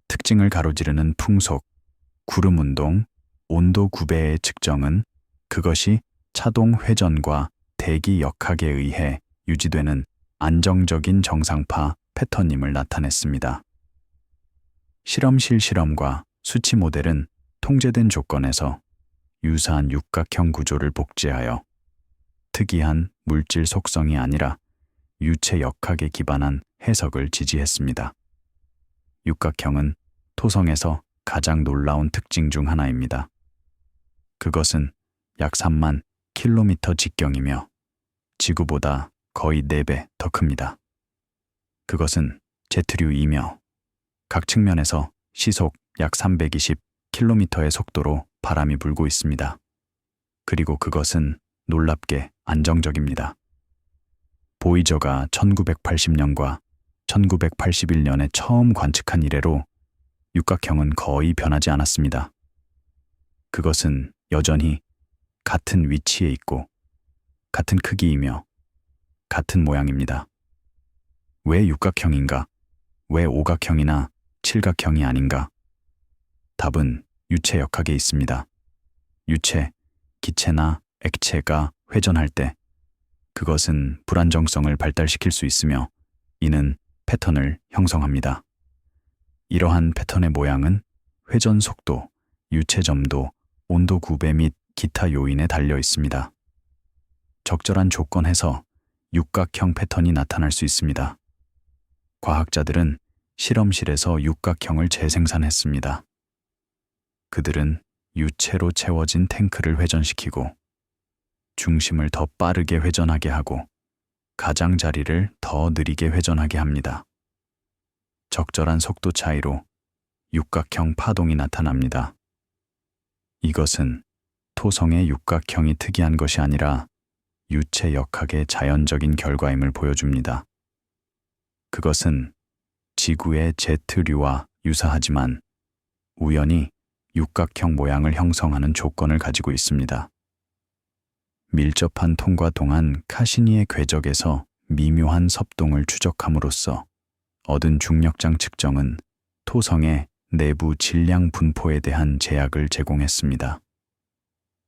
특징을 가로지르는 풍속, 구름 운동, 온도 구배의 측정은 그것이 차동 회전과 대기 역학에 의해 유지되는 안정적인 정상파 패턴임을 나타냈습니다. 실험실 실험과 수치 모델은 통제된 조건에서 유사한 육각형 구조를 복제하여 특이한 물질 속성이 아니라 유체 역학에 기반한 해석을 지지했습니다. 육각형은 토성에서 가장 놀라운 특징 중 하나입니다. 그것은 약 3만 킬로미터 직경이며 지구보다 거의 4배 더 큽니다. 그것은 제트류이며 각 측면에서 시속 약 320킬로미터의 속도로 바람이 불고 있습니다. 그리고 그것은 놀랍게 안정적입니다. 보이저가 1980년과 1981년에 처음 관측한 이래로 육각형은 거의 변하지 않았습니다. 그것은 여전히 같은 위치에 있고 같은 크기이며 같은 모양입니다. 왜 육각형인가? 왜 오각형이나 칠각형이 아닌가? 답은 유체 역학에 있습니다. 유체, 기체나 액체가 회전할 때 그것은 불안정성을 발달시킬 수 있으며 이는 패턴을 형성합니다. 이러한 패턴의 모양은 회전 속도, 유체 점도, 온도 구배 및 기타 요인에 달려 있습니다. 적절한 조건에서 육각형 패턴이 나타날 수 있습니다. 과학자들은 실험실에서 육각형을 재생산했습니다. 그들은 유체로 채워진 탱크를 회전시키고 중심을 더 빠르게 회전하게 하고 가장자리를 더 느리게 회전하게 합니다. 적절한 속도 차이로 육각형 파동이 나타납니다. 이것은 토성의 육각형이 특이한 것이 아니라 유체 역학의 자연적인 결과임을 보여줍니다. 그것은 지구의 제트류와 유사하지만 우연히 육각형 모양을 형성하는 조건을 가지고 있습니다. 밀접한 통과 동안 카시니의 궤적에서 미묘한 섭동을 추적함으로써 얻은 중력장 측정은 토성의 내부 질량 분포에 대한 제약을 제공했습니다.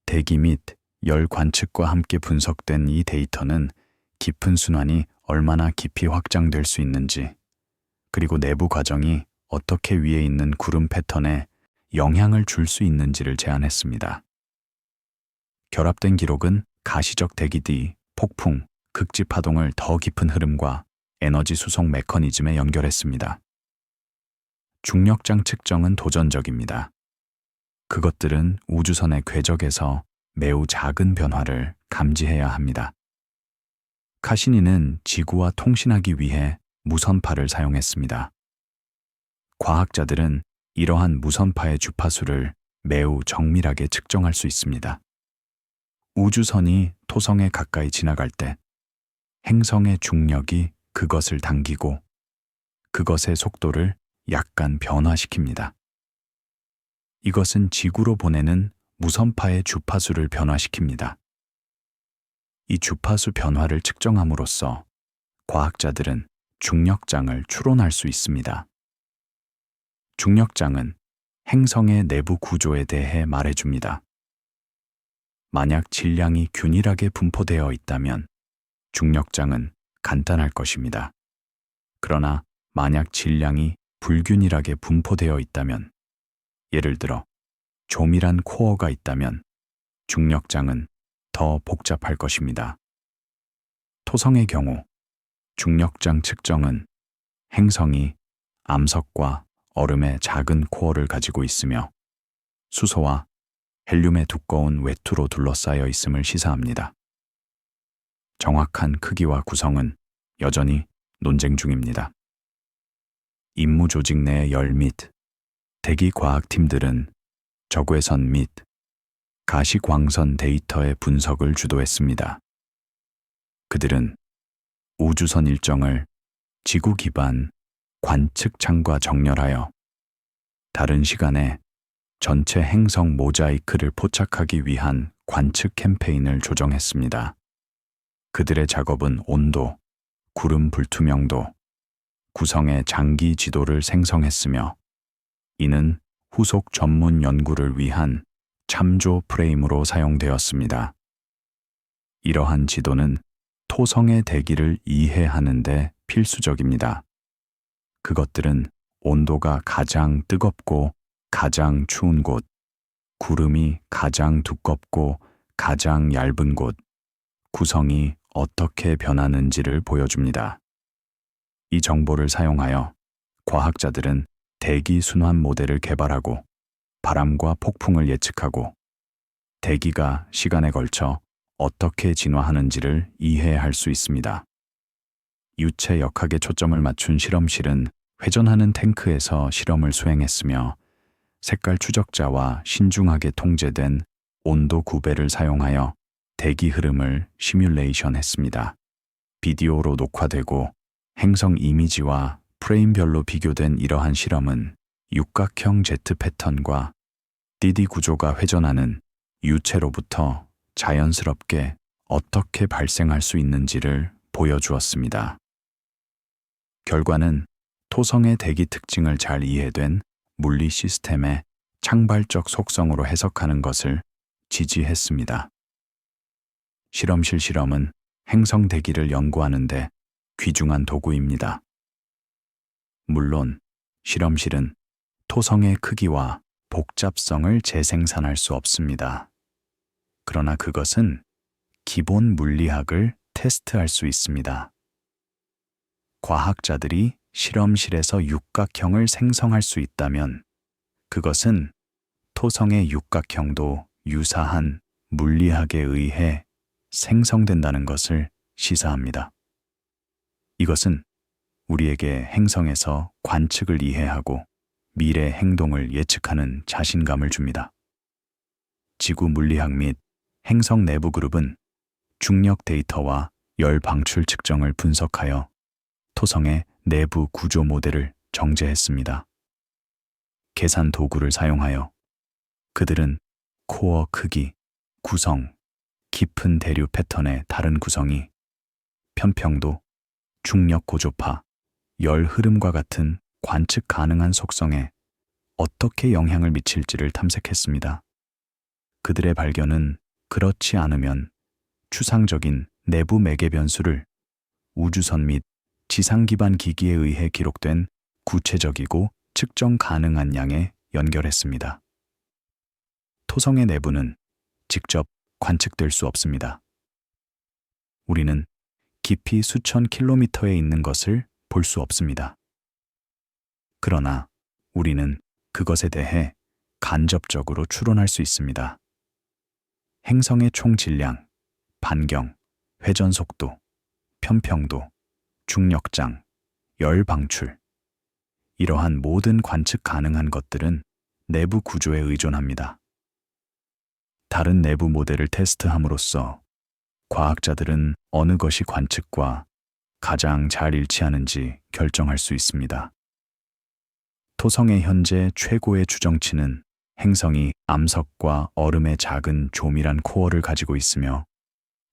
대기 및 열 관측과 함께 분석된 이 데이터는 깊은 순환이 얼마나 깊이 확장될 수 있는지, 그리고 내부 과정이 어떻게 위에 있는 구름 패턴에 영향을 줄 수 있는지를 제안했습니다. 결합된 기록은 가시적 대기 뒤 폭풍, 극지 파동을 더 깊은 흐름과 에너지 수송 메커니즘에 연결했습니다. 중력장 측정은 도전적입니다. 그것들은 우주선의 궤적에서 매우 작은 변화를 감지해야 합니다. 카시니는 지구와 통신하기 위해 무선파를 사용했습니다. 과학자들은 이러한 무선파의 주파수를 매우 정밀하게 측정할 수 있습니다. 우주선이 토성에 가까이 지나갈 때 행성의 중력이 그것을 당기고 그것의 속도를 약간 변화시킵니다. 이것은 지구로 보내는 무선파의 주파수를 변화시킵니다. 이 주파수 변화를 측정함으로써 과학자들은 중력장을 추론할 수 있습니다. 중력장은 행성의 내부 구조에 대해 말해줍니다. 만약 질량이 균일하게 분포되어 있다면 중력장은 간단할 것입니다. 그러나 만약 질량이 불균일하게 분포되어 있다면, 예를 들어 조밀한 코어가 있다면 중력장은 더 복잡할 것입니다. 토성의 경우 중력장 측정은 행성이 암석과 얼음의 작은 코어를 가지고 있으며 수소와 헬륨의 두꺼운 외투로 둘러싸여 있음을 시사합니다. 정확한 크기와 구성은 여전히 논쟁 중입니다. 임무 조직 내 열 및 대기 과학팀들은 적외선 및 가시광선 데이터의 분석을 주도했습니다. 그들은 우주선 일정을 지구 기반 관측창과 정렬하여 다른 시간에 전체 행성 모자이크를 포착하기 위한 관측 캠페인을 조정했습니다. 그들의 작업은 온도, 구름 불투명도, 구성의 장기 지도를 생성했으며 이는 후속 전문 연구를 위한 참조 프레임으로 사용되었습니다. 이러한 지도는 토성의 대기를 이해하는 데 필수적입니다. 그것들은 온도가 가장 뜨겁고 가장 추운 곳, 구름이 가장 두껍고 가장 얇은 곳, 구성이 어떻게 변하는지를 보여줍니다. 이 정보를 사용하여 과학자들은 대기 순환 모델을 개발하고 바람과 폭풍을 예측하고 대기가 시간에 걸쳐 어떻게 진화하는지를 이해할 수 있습니다. 유체 역학에 초점을 맞춘 실험실은 회전하는 탱크에서 실험을 수행했으며 색깔 추적자와 신중하게 통제된 온도 구배를 사용하여 대기 흐름을 시뮬레이션했습니다. 비디오로 녹화되고 행성 이미지와 프레임별로 비교된 이러한 실험은 육각형 제트 패턴과 DD 구조가 회전하는 유체로부터 자연스럽게 어떻게 발생할 수 있는지를 보여주었습니다. 결과는 토성의 대기 특징을 잘 이해된 물리 시스템의 창발적 속성으로 해석하는 것을 지지했습니다. 실험실 실험은 행성 대기를 연구하는 데 귀중한 도구입니다. 물론 실험실은 토성의 크기와 복잡성을 재생산할 수 없습니다. 그러나 그것은 기본 물리학을 테스트할 수 있습니다. 과학자들이 실험실에서 육각형을 생성할 수 있다면 그것은 토성의 육각형도 유사한 물리학에 의해 생성된다는 것을 시사합니다. 이것은 우리에게 행성에서 관측을 이해하고 미래 행동을 예측하는 자신감을 줍니다. 지구 물리학 및 행성 내부 그룹은 중력 데이터와 열 방출 측정을 분석하여 토성의 내부 구조 모델을 정제했습니다. 계산 도구를 사용하여 그들은 코어 크기, 구성, 깊은 대류 패턴의 다른 구성이 편평도, 중력 고조파, 열 흐름과 같은 관측 가능한 속성에 어떻게 영향을 미칠지를 탐색했습니다. 그들의 발견은 그렇지 않으면 추상적인 내부 매개 변수를 우주선 및 지상 기반 기기에 의해 기록된 구체적이고 측정 가능한 양에 연결했습니다. 토성의 내부는 직접 관측될 수 없습니다. 우리는 깊이 수천 킬로미터에 있는 것을 볼 수 없습니다. 그러나 우리는 그것에 대해 간접적으로 추론할 수 있습니다. 행성의 총 질량, 반경, 회전 속도, 편평도, 중력장, 열 방출. 이러한 모든 관측 가능한 것들은 내부 구조에 의존합니다. 다른 내부 모델을 테스트함으로써 과학자들은 어느 것이 관측과 가장 잘 일치하는지 결정할 수 있습니다. 토성의 현재 최고의 추정치는 행성이 암석과 얼음의 작은 조밀한 코어를 가지고 있으며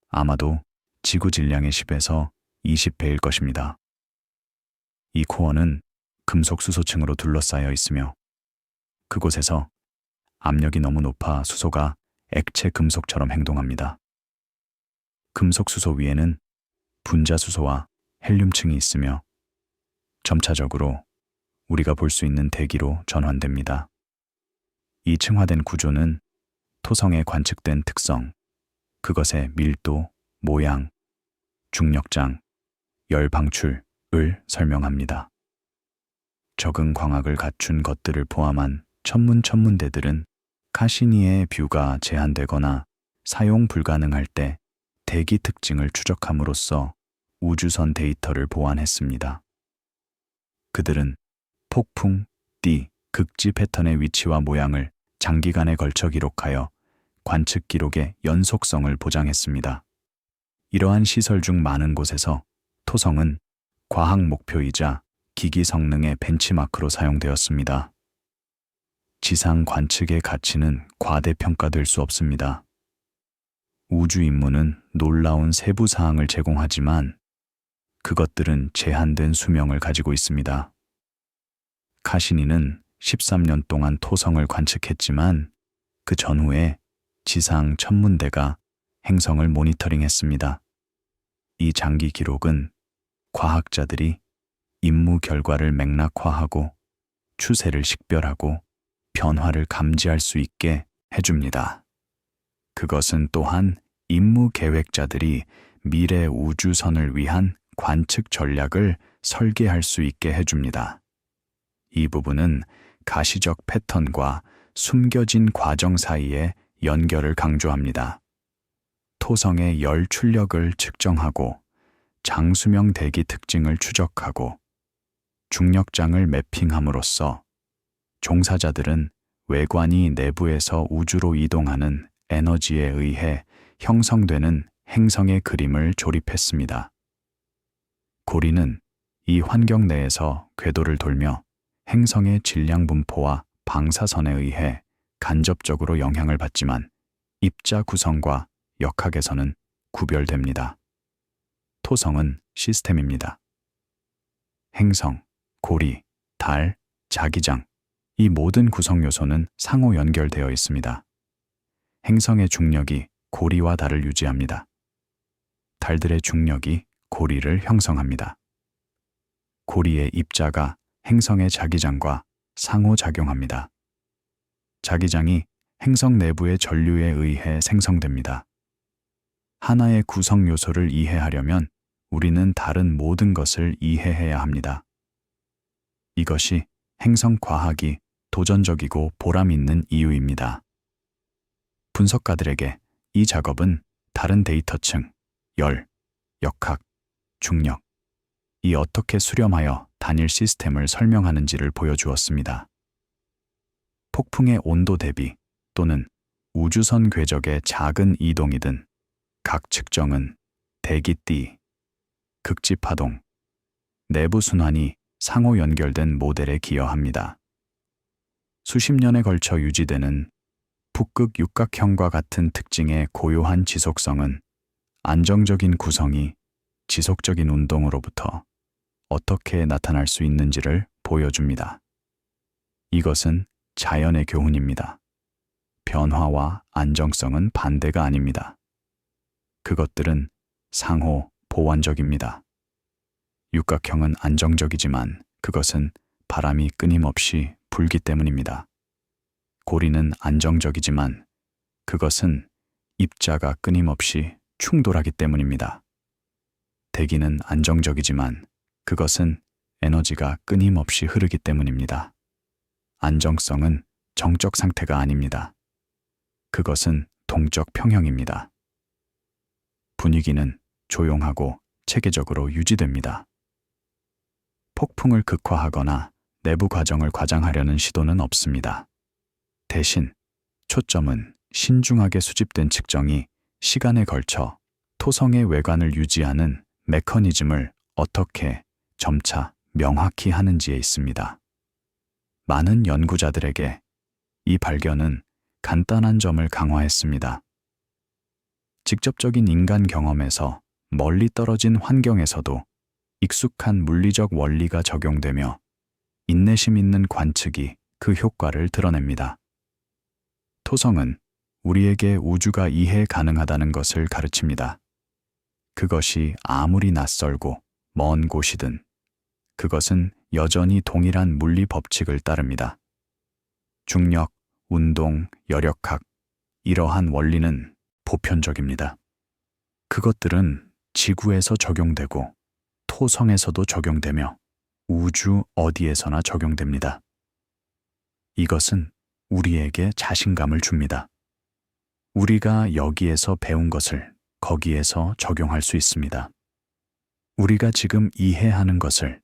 아마도 지구 질량의 10에서 20배일 것입니다. 이 코어는 금속 수소층으로 둘러싸여 있으며 그곳에서 압력이 너무 높아 수소가 액체 금속처럼 행동합니다. 금속 수소 위에는 분자 수소와 헬륨층이 있으며 점차적으로 우리가 볼 수 있는 대기로 전환됩니다. 이 층화된 구조는 토성의 관측된 특성, 그것의 밀도, 모양, 중력장, 열 방출을 설명합니다. 적응 광학을 갖춘 것들을 포함한 천문대들은 카시니의 뷰가 제한되거나 사용 불가능할 때 대기 특징을 추적함으로써 우주선 데이터를 보완했습니다. 그들은 폭풍, 띠, 극지 패턴의 위치와 모양을 장기간에 걸쳐 기록하여 관측 기록의 연속성을 보장했습니다. 이러한 시설 중 많은 곳에서 토성은 과학 목표이자 기기 성능의 벤치마크로 사용되었습니다. 지상 관측의 가치는 과대평가될 수 없습니다. 우주 임무는 놀라운 세부 사항을 제공하지만 그것들은 제한된 수명을 가지고 있습니다. 카시니는 13년 동안 토성을 관측했지만 그 전후에 지상 천문대가 행성을 모니터링했습니다. 이 장기 기록은 과학자들이 임무 결과를 맥락화하고 추세를 식별하고 변화를 감지할 수 있게 해줍니다. 그것은 또한 임무 계획자들이 미래 우주선을 위한 관측 전략을 설계할 수 있게 해줍니다. 이 부분은 가시적 패턴과 숨겨진 과정 사이의 연결을 강조합니다. 토성의 열 출력을 측정하고 장수명 대기 특징을 추적하고 중력장을 매핑함으로써 종사자들은 외관이 내부에서 우주로 이동하는 에너지에 의해 형성되는 행성의 그림을 조립했습니다. 고리는 이 환경 내에서 궤도를 돌며 행성의 질량 분포와 방사선에 의해 간접적으로 영향을 받지만 입자 구성과 역학에서는 구별됩니다. 토성은 시스템입니다. 행성, 고리, 달, 자기장, 이 모든 구성 요소는 상호 연결되어 있습니다. 행성의 중력이 고리와 달을 유지합니다. 달들의 중력이 고리를 형성합니다. 고리의 입자가 행성의 자기장과 상호작용합니다. 자기장이 행성 내부의 전류에 의해 생성됩니다. 하나의 구성 요소를 이해하려면 우리는 다른 모든 것을 이해해야 합니다. 이것이 행성과학이 도전적이고 보람 있는 이유입니다. 분석가들에게 이 작업은 다른 데이터층, 열, 역학, 중력, 이 어떻게 수렴하여 단일 시스템을 설명하는지를 보여주었습니다. 폭풍의 온도 대비 또는 우주선 궤적의 작은 이동이든 각 측정은 대기띠, 극지파동, 내부 순환이 상호 연결된 모델에 기여합니다. 수십 년에 걸쳐 유지되는 북극 육각형과 같은 특징의 고요한 지속성은 안정적인 구성이 지속적인 운동으로부터 어떻게 나타날 수 있는지를 보여줍니다. 이것은 자연의 교훈입니다. 변화와 안정성은 반대가 아닙니다. 그것들은 상호 보완적입니다. 육각형은 안정적이지만 그것은 바람이 끊임없이 불기 때문입니다. 고리는 안정적이지만 그것은 입자가 끊임없이 충돌하기 때문입니다. 대기는 안정적이지만 그것은 에너지가 끊임없이 흐르기 때문입니다. 안정성은 정적 상태가 아닙니다. 그것은 동적 평형입니다. 분위기는 조용하고 체계적으로 유지됩니다. 폭풍을 극화하거나 내부 과정을 과장하려는 시도는 없습니다. 대신 초점은 신중하게 수집된 측정이 시간에 걸쳐 토성의 외관을 유지하는 메커니즘을 어떻게 점차 명확히 하는지에 있습니다. 많은 연구자들에게 이 발견은 간단한 점을 강화했습니다. 직접적인 인간 경험에서 멀리 떨어진 환경에서도 익숙한 물리적 원리가 적용되며 인내심 있는 관측이 그 효과를 드러냅니다. 토성은 우리에게 우주가 이해 가능하다는 것을 가르칩니다. 그것이 아무리 낯설고 먼 곳이든 그것은 여전히 동일한 물리 법칙을 따릅니다. 중력, 운동, 열역학, 이러한 원리는 보편적입니다. 그것들은 지구에서 적용되고 토성에서도 적용되며 우주 어디에서나 적용됩니다. 이것은 우리에게 자신감을 줍니다. 우리가 여기에서 배운 것을 거기에서 적용할 수 있습니다. 우리가 지금 이해하는 것을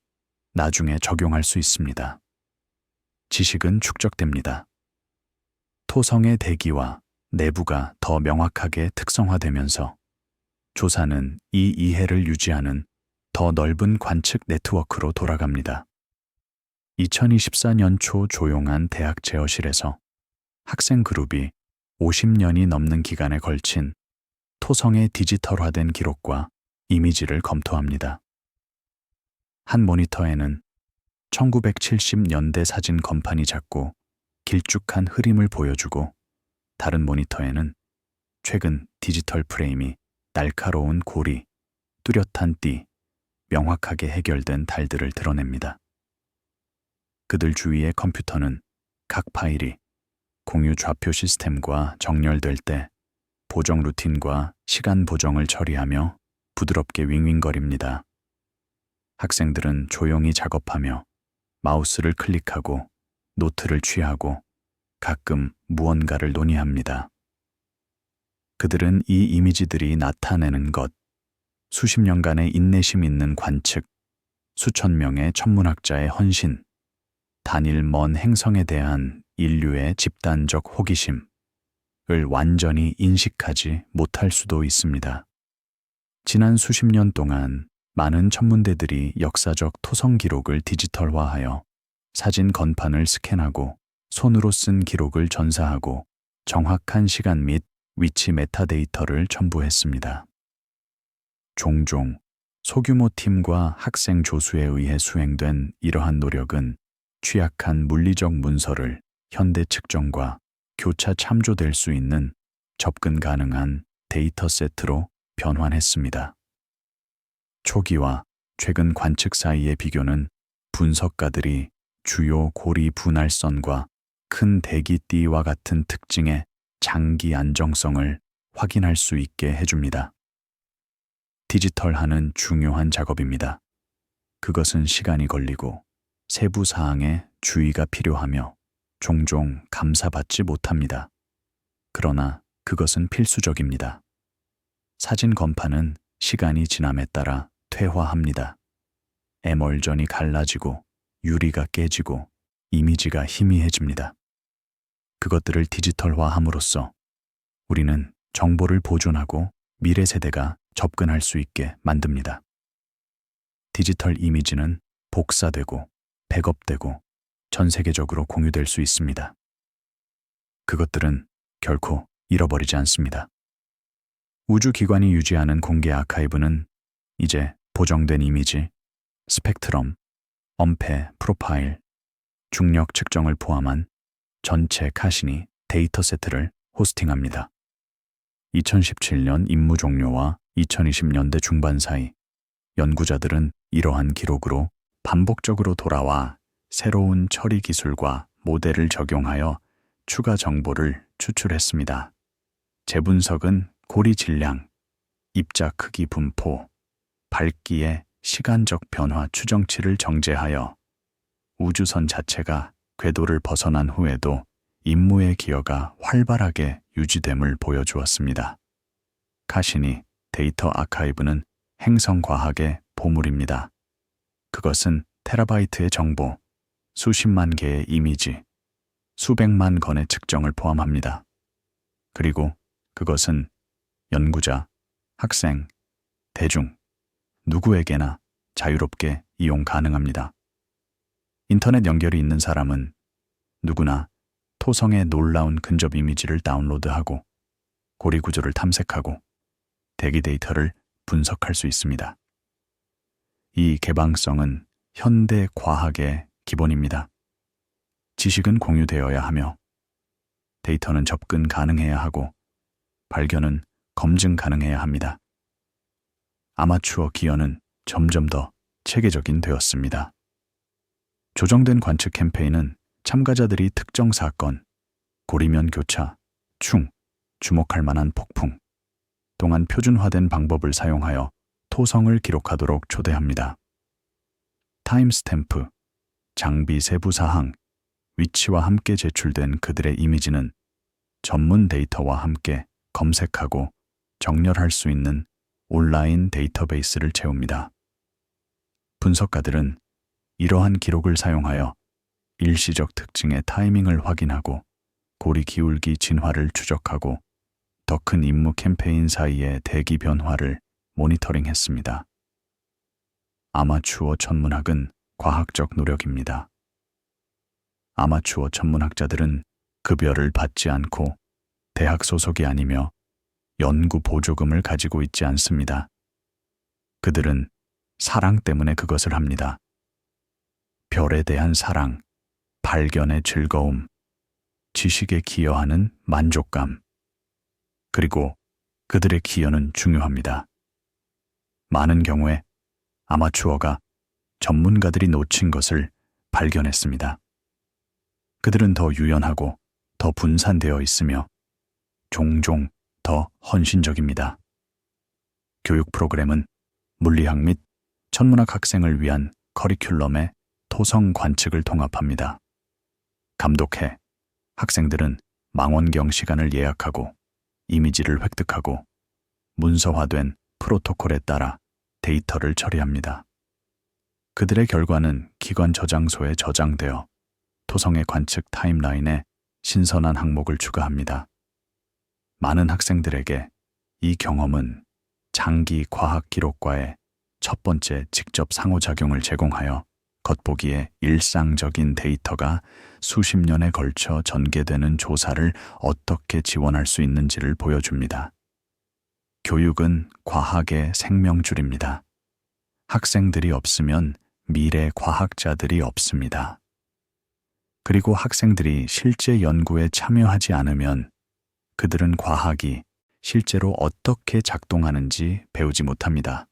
나중에 적용할 수 있습니다. 지식은 축적됩니다. 토성의 대기와 내부가 더 명확하게 특성화되면서 조사는 이 이해를 유지하는 더 넓은 관측 네트워크로 돌아갑니다. 2024년 초 조용한 대학 제어실에서 학생 그룹이 50년이 넘는 기간에 걸친 토성의 디지털화된 기록과 이미지를 검토합니다. 한 모니터에는 1970년대 사진 건판이 작고 길쭉한 흐림을 보여주고 다른 모니터에는 최근 디지털 프레임이 날카로운 고리, 뚜렷한 띠, 명확하게 해결된 달들을 드러냅니다. 그들 주위의 컴퓨터는 각 파일이 공유 좌표 시스템과 정렬될 때 보정 루틴과 시간 보정을 처리하며 부드럽게 윙윙거립니다. 학생들은 조용히 작업하며 마우스를 클릭하고 노트를 취하고 가끔 무언가를 논의합니다. 그들은 이 이미지들이 나타내는 것, 수십 년간의 인내심 있는 관측, 수천 명의 천문학자의 헌신, 단일 먼 행성에 대한 인류의 집단적 호기심을 완전히 인식하지 못할 수도 있습니다. 지난 수십 년 동안 많은 천문대들이 역사적 토성 기록을 디지털화하여 사진 건판을 스캔하고 손으로 쓴 기록을 전사하고 정확한 시간 및 위치 메타데이터를 첨부했습니다. 종종 소규모 팀과 학생 조수에 의해 수행된 이러한 노력은 취약한 물리적 문서를 현대 측정과 교차 참조될 수 있는 접근 가능한 데이터 세트로 변환했습니다. 초기와 최근 관측 사이의 비교는 분석가들이 주요 고리 분할선과 큰 대기띠와 같은 특징의 장기 안정성을 확인할 수 있게 해줍니다. 디지털화는 중요한 작업입니다. 그것은 시간이 걸리고 세부 사항에 주의가 필요하며 종종 감사받지 못합니다. 그러나 그것은 필수적입니다. 사진 건판은 시간이 지남에 따라 퇴화합니다. 에멀전이 갈라지고 유리가 깨지고 이미지가 희미해집니다. 그것들을 디지털화함으로써 우리는 정보를 보존하고 미래 세대가 접근할 수 있게 만듭니다. 디지털 이미지는 복사되고 백업되고 전 세계적으로 공유될 수 있습니다. 그것들은 결코 잃어버리지 않습니다. 우주기관이 유지하는 공개 아카이브는 이제 보정된 이미지, 스펙트럼, 엄폐, 프로파일, 중력 측정을 포함한 전체 카시니 데이터 세트를 호스팅합니다. 2017년 임무 종료와 2020년대 중반 사이 연구자들은 이러한 기록으로 반복적으로 돌아와 새로운 처리 기술과 모델을 적용하여 추가 정보를 추출했습니다. 재분석은 고리 질량, 입자 크기 분포, 밝기의 시간적 변화 추정치를 정제하여 우주선 자체가 궤도를 벗어난 후에도 임무의 기여가 활발하게 유지됨을 보여주었습니다. 카시니 데이터 아카이브는 행성과학의 보물입니다. 그것은 테라바이트의 정보, 수십만 개의 이미지, 수백만 건의 측정을 포함합니다. 그리고 그것은 연구자, 학생, 대중, 누구에게나 자유롭게 이용 가능합니다. 인터넷 연결이 있는 사람은 누구나 토성의 놀라운 근접 이미지를 다운로드하고 고리 구조를 탐색하고 대기 데이터를 분석할 수 있습니다. 이 개방성은 현대 과학의 기본입니다. 지식은 공유되어야 하며 데이터는 접근 가능해야 하고 발견은 검증 가능해야 합니다. 아마추어 기여는 점점 더 체계적인 되었습니다. 조정된 관측 캠페인은 참가자들이 특정 사건, 고리면 교차, 주목할 만한 폭풍, 동안 표준화된 방법을 사용하여 토성을 기록하도록 초대합니다. 타임스탬프, 장비 세부 사항, 위치와 함께 제출된 그들의 이미지는 전문 데이터와 함께 검색하고 정렬할 수 있는 온라인 데이터베이스를 채웁니다. 분석가들은 이러한 기록을 사용하여 일시적 특징의 타이밍을 확인하고 고리 기울기 진화를 추적하고 더 큰 임무 캠페인 사이의 대기 변화를 모니터링했습니다. 아마추어 천문학은 과학적 노력입니다. 아마추어 천문학자들은 급여를 받지 않고 대학 소속이 아니며 연구 보조금을 가지고 있지 않습니다. 그들은 사랑 때문에 그것을 합니다. 별에 대한 사랑, 발견의 즐거움, 지식에 기여하는 만족감, 그리고 그들의 기여는 중요합니다. 많은 경우에 아마추어가 전문가들이 놓친 것을 발견했습니다. 그들은 더 유연하고 더 분산되어 있으며 종종 더 헌신적입니다. 교육 프로그램은 물리학 및 천문학 학생을 위한 커리큘럼에 토성 관측을 통합합니다. 감독해 학생들은 망원경 시간을 예약하고 이미지를 획득하고 문서화된 프로토콜에 따라 데이터를 처리합니다. 그들의 결과는 기관 저장소에 저장되어 토성의 관측 타임라인에 신선한 항목을 추가합니다. 많은 학생들에게 이 경험은 장기 과학 기록과의 첫 번째 직접 상호작용을 제공하여 겉보기에 일상적인 데이터가 수십 년에 걸쳐 전개되는 조사를 어떻게 지원할 수 있는지를 보여줍니다. 교육은 과학의 생명줄입니다. 학생들이 없으면 미래 과학자들이 없습니다. 그리고 학생들이 실제 연구에 참여하지 않으면 그들은 과학이 실제로 어떻게 작동하는지 배우지 못합니다.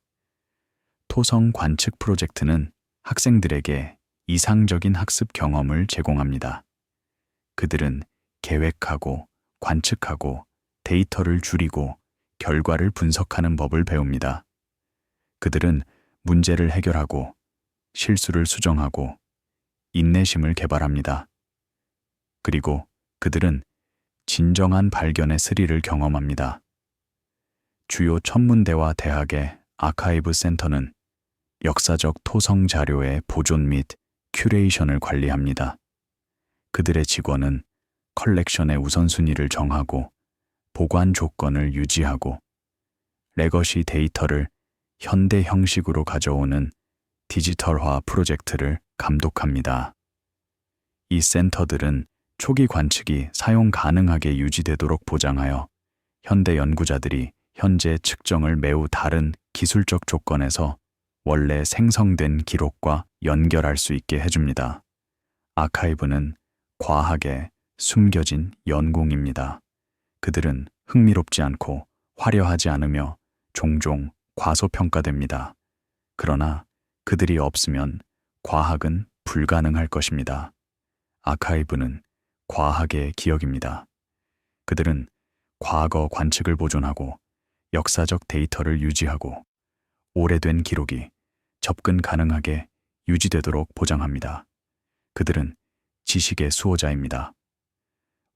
토성 관측 프로젝트는 학생들에게 이상적인 학습 경험을 제공합니다. 그들은 계획하고 관측하고 데이터를 줄이고 결과를 분석하는 법을 배웁니다. 그들은 문제를 해결하고 실수를 수정하고 인내심을 개발합니다. 그리고 그들은 진정한 발견의 스릴을 경험합니다. 주요 천문대와 대학의 아카이브 센터는 역사적 토성 자료의 보존 및 큐레이션을 관리합니다. 그들의 직원은 컬렉션의 우선순위를 정하고 보관 조건을 유지하고 레거시 데이터를 현대 형식으로 가져오는 디지털화 프로젝트를 감독합니다. 이 센터들은 초기 관측이 사용 가능하게 유지되도록 보장하여 현대 연구자들이 현재 측정을 매우 다른 기술적 조건에서 원래 생성된 기록과 연결할 수 있게 해줍니다. 아카이브는 과학의 숨겨진 연공입니다. 그들은 흥미롭지 않고 화려하지 않으며 종종 과소평가됩니다. 그러나 그들이 없으면 과학은 불가능할 것입니다. 아카이브는 과학의 기억입니다. 그들은 과거 관측을 보존하고 역사적 데이터를 유지하고 오래된 기록이 접근 가능하게 유지되도록 보장합니다. 그들은 지식의 수호자입니다.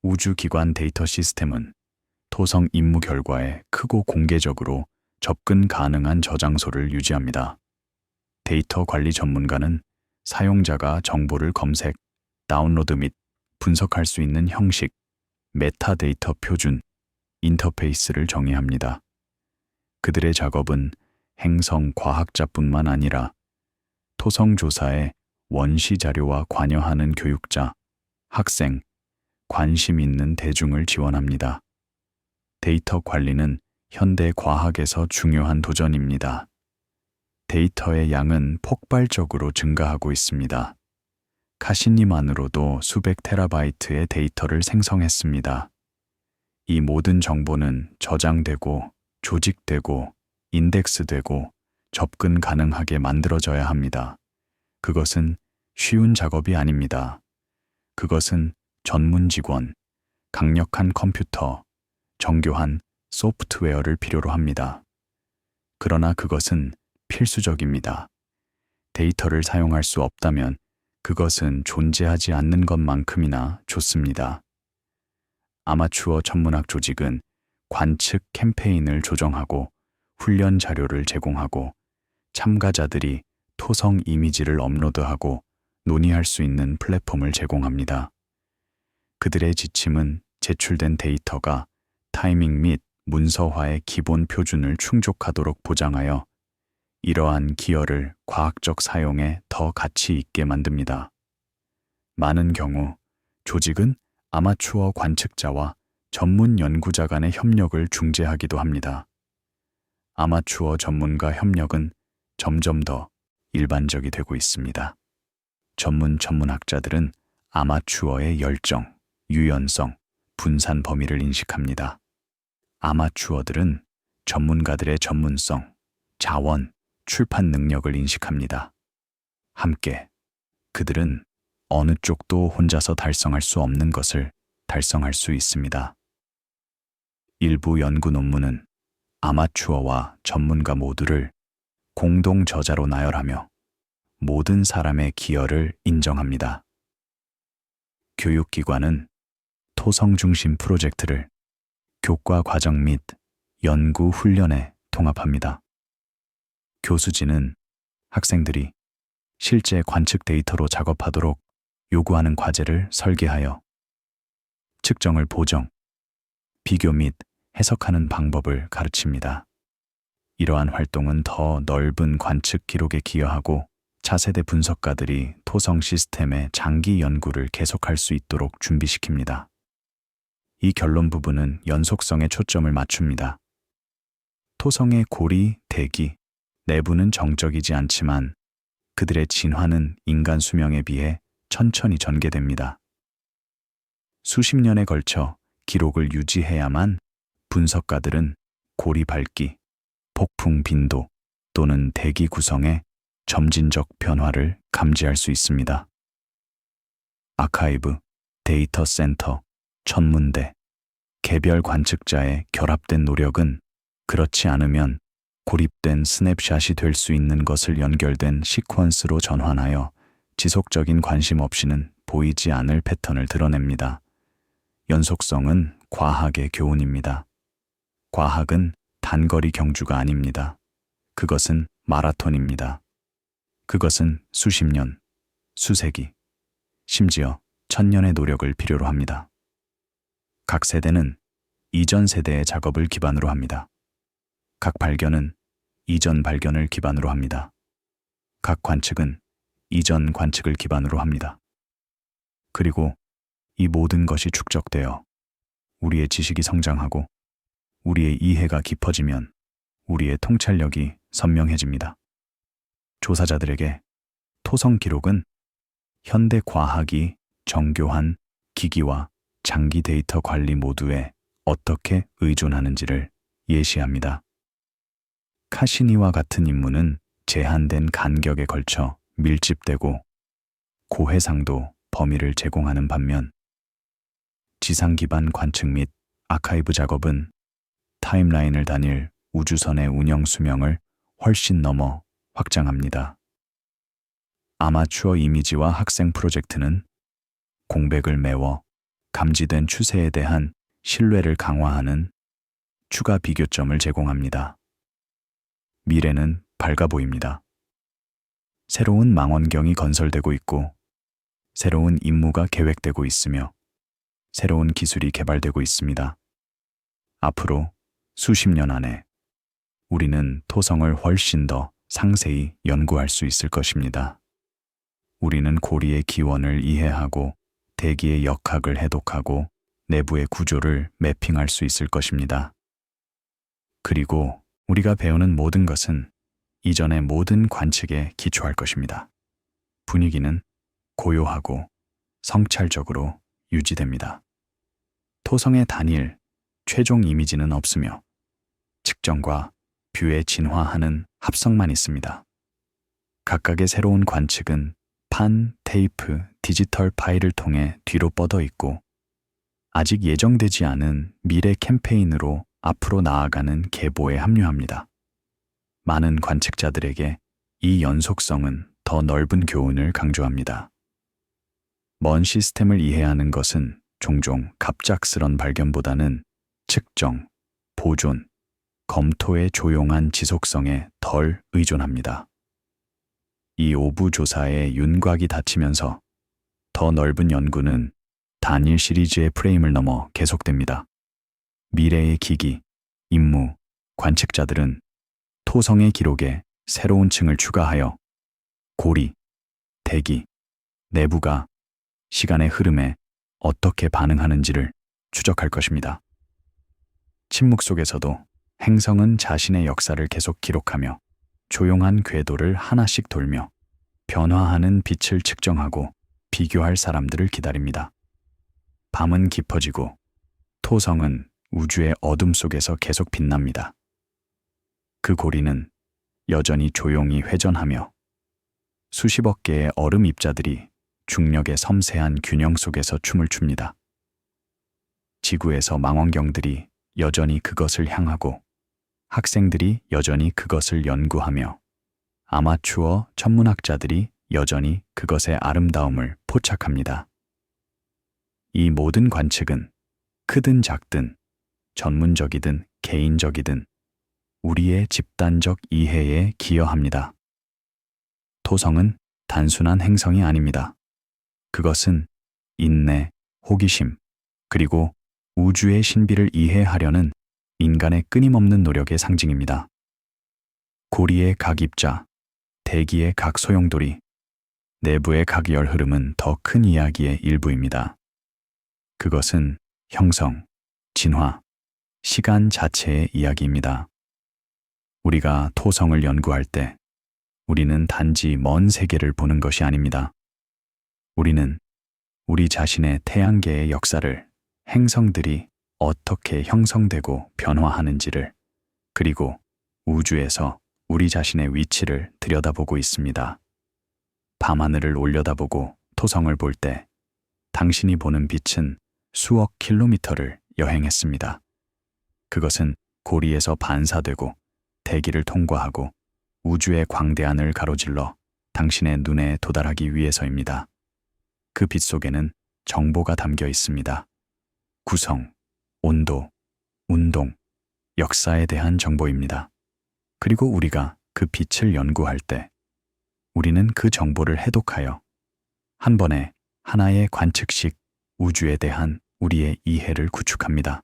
우주기관 데이터 시스템은 토성 임무 결과에 크고 공개적으로 접근 가능한 저장소를 유지합니다. 데이터 관리 전문가는 사용자가 정보를 검색, 다운로드 및 분석할 수 있는 형식, 메타데이터 표준, 인터페이스를 정의합니다. 그들의 작업은 행성 과학자뿐만 아니라 토성 조사에 원시 자료와 관여하는 교육자, 학생, 관심 있는 대중을 지원합니다. 데이터 관리는 현대 과학에서 중요한 도전입니다. 데이터의 양은 폭발적으로 증가하고 있습니다. 카시니만으로도 수백 테라바이트의 데이터를 생성했습니다. 이 모든 정보는 저장되고 조직되고 인덱스되고 접근 가능하게 만들어져야 합니다. 그것은 쉬운 작업이 아닙니다. 그것은 전문 직원, 강력한 컴퓨터, 정교한 소프트웨어를 필요로 합니다. 그러나 그것은 필수적입니다. 데이터를 사용할 수 없다면 그것은 존재하지 않는 것만큼이나 좋습니다. 아마추어 천문학 조직은 관측 캠페인을 조정하고 훈련 자료를 제공하고 참가자들이 토성 이미지를 업로드하고 논의할 수 있는 플랫폼을 제공합니다. 그들의 지침은 제출된 데이터가 타이밍 및 문서화의 기본 표준을 충족하도록 보장하여 이러한 기여를 과학적 사용에 더 가치 있게 만듭니다. 많은 경우 조직은 아마추어 관측자와 전문 연구자 간의 협력을 중재하기도 합니다. 아마추어 전문가 협력은 점점 더 일반적이 되고 있습니다. 전문 천문학자들은 아마추어의 열정, 유연성, 분산 범위를 인식합니다. 아마추어들은 전문가들의 전문성, 자원, 출판 능력을 인식합니다. 함께 그들은 어느 쪽도 혼자서 달성할 수 없는 것을 달성할 수 있습니다. 일부 연구 논문은 아마추어와 전문가 모두를 공동 저자로 나열하며 모든 사람의 기여를 인정합니다. 교육기관은 토성 중심 프로젝트를 교과 과정 및 연구 훈련에 통합합니다. 교수진은 학생들이 실제 관측 데이터로 작업하도록 요구하는 과제를 설계하여 측정을 보정, 비교 및 해석하는 방법을 가르칩니다. 이러한 활동은 더 넓은 관측 기록에 기여하고 차세대 분석가들이 토성 시스템의 장기 연구를 계속할 수 있도록 준비시킵니다. 이 결론 부분은 연속성에 초점을 맞춥니다. 토성의 고리, 대기, 내부는 정적이지 않지만 그들의 진화는 인간 수명에 비해 천천히 전개됩니다. 수십 년에 걸쳐 기록을 유지해야만 분석가들은 고리 밝기, 폭풍 빈도 또는 대기 구성의 점진적 변화를 감지할 수 있습니다. 아카이브, 데이터 센터, 천문대, 개별 관측자의 결합된 노력은 그렇지 않으면 고립된 스냅샷이 될 수 있는 것을 연결된 시퀀스로 전환하여 지속적인 관심 없이는 보이지 않을 패턴을 드러냅니다. 연속성은 과학의 교훈입니다. 과학은 단거리 경주가 아닙니다. 그것은 마라톤입니다. 그것은 수십 년, 수세기, 심지어 천년의 노력을 필요로 합니다. 각 세대는 이전 세대의 작업을 기반으로 합니다. 각 발견은 이전 발견을 기반으로 합니다. 각 관측은 이전 관측을 기반으로 합니다. 그리고 이 모든 것이 축적되어 우리의 지식이 성장하고 우리의 이해가 깊어지면 우리의 통찰력이 선명해집니다. 조사자들에게 토성 기록은 현대 과학이 정교한 기기와 장기 데이터 관리 모두에 어떻게 의존하는지를 예시합니다. 카시니와 같은 임무는 제한된 간격에 걸쳐 밀집되고 고해상도 범위를 제공하는 반면 지상 기반 관측 및 아카이브 작업은 타임라인을 다닐 우주선의 운영 수명을 훨씬 넘어 확장합니다. 아마추어 이미지와 학생 프로젝트는 공백을 메워 감지된 추세에 대한 신뢰를 강화하는 추가 비교점을 제공합니다. 미래는 밝아 보입니다. 새로운 망원경이 건설되고 있고 새로운 임무가 계획되고 있으며 새로운 기술이 개발되고 있습니다. 앞으로 수십 년 안에 우리는 토성을 훨씬 더 상세히 연구할 수 있을 것입니다. 우리는 고리의 기원을 이해하고 대기의 역학을 해독하고 내부의 구조를 매핑할 수 있을 것입니다. 그리고 우리가 배우는 모든 것은 이전의 모든 관측에 기초할 것입니다. 분위기는 고요하고 성찰적으로 유지됩니다. 토성의 단일, 최종 이미지는 없으며 측정과 뷰에 진화하는 합성만 있습니다. 각각의 새로운 관측은 판, 테이프, 디지털 파일을 통해 뒤로 뻗어 있고 아직 예정되지 않은 미래 캠페인으로 앞으로 나아가는 계보에 합류합니다. 많은 관측자들에게 이 연속성은 더 넓은 교훈을 강조합니다. 먼 시스템을 이해하는 것은 종종 갑작스런 발견보다는 측정, 보존, 검토의 조용한 지속성에 덜 의존합니다. 이 오부 조사에 윤곽이 닫히면서 더 넓은 연구는 단일 시리즈의 프레임을 넘어 계속됩니다. 미래의 기기, 임무, 관측자들은 토성의 기록에 새로운 층을 추가하여 고리, 대기, 내부가 시간의 흐름에 어떻게 반응하는지를 추적할 것입니다. 침묵 속에서도 행성은 자신의 역사를 계속 기록하며 조용한 궤도를 하나씩 돌며 변화하는 빛을 측정하고 비교할 사람들을 기다립니다. 밤은 깊어지고 토성은 우주의 어둠 속에서 계속 빛납니다. 그 고리는 여전히 조용히 회전하며 수십억 개의 얼음 입자들이 중력의 섬세한 균형 속에서 춤을 춥니다. 지구에서 망원경들이 여전히 그것을 향하고 학생들이 여전히 그것을 연구하며 아마추어 천문학자들이 여전히 그것의 아름다움을 포착합니다. 이 모든 관측은 크든 작든 전문적이든 개인적이든 우리의 집단적 이해에 기여합니다. 토성은 단순한 행성이 아닙니다. 그것은 인내, 호기심, 그리고 우주의 신비를 이해하려는 인간의 끊임없는 노력의 상징입니다. 고리의 각 입자, 대기의 각 소용돌이, 내부의 각 열 흐름은 더 큰 이야기의 일부입니다. 그것은 형성, 진화, 시간 자체의 이야기입니다. 우리가 토성을 연구할 때 우리는 단지 먼 세계를 보는 것이 아닙니다. 우리는 우리 자신의 태양계의 역사를, 행성들이 어떻게 형성되고 변화하는지를, 그리고 우주에서 우리 자신의 위치를 들여다보고 있습니다. 밤하늘을 올려다보고 토성을 볼 때 당신이 보는 빛은 수억 킬로미터를 여행했습니다. 그것은 고리에서 반사되고 대기를 통과하고 우주의 광대안을 가로질러 당신의 눈에 도달하기 위해서입니다. 그 빛 속에는 정보가 담겨 있습니다. 구성, 온도, 운동, 역사에 대한 정보입니다. 그리고 우리가 그 빛을 연구할 때 우리는 그 정보를 해독하여 한 번에 하나의 관측식 우주에 대한 우리의 이해를 구축합니다.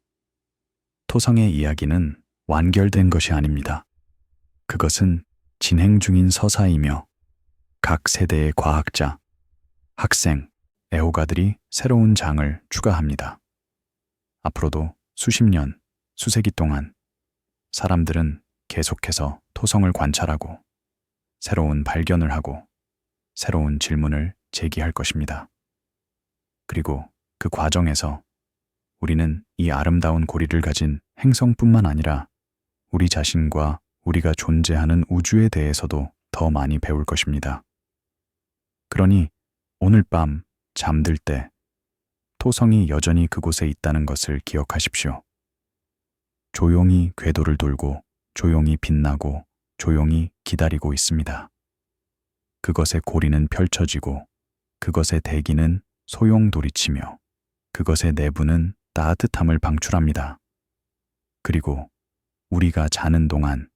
토성의 이야기는 완결된 것이 아닙니다. 그것은 진행 중인 서사이며 각 세대의 과학자, 학생, 애호가들이 새로운 장을 추가합니다. 앞으로도 수십 년, 수세기 동안 사람들은 계속해서 토성을 관찰하고 새로운 발견을 하고 새로운 질문을 제기할 것입니다. 그리고 그 과정에서 우리는 이 아름다운 고리를 가진 행성뿐만 아니라 우리 자신과 우리가 존재하는 우주에 대해서도 더 많이 배울 것입니다. 그러니 오늘 밤 잠들 때 토성이 여전히 그곳에 있다는 것을 기억하십시오. 조용히 궤도를 돌고 조용히 빛나고 조용히 기다리고 있습니다. 그것의 고리는 펼쳐지고 그것의 대기는 소용돌이치며 그것의 내부는 따뜻함을 방출합니다. 그리고 우리가 자는 동안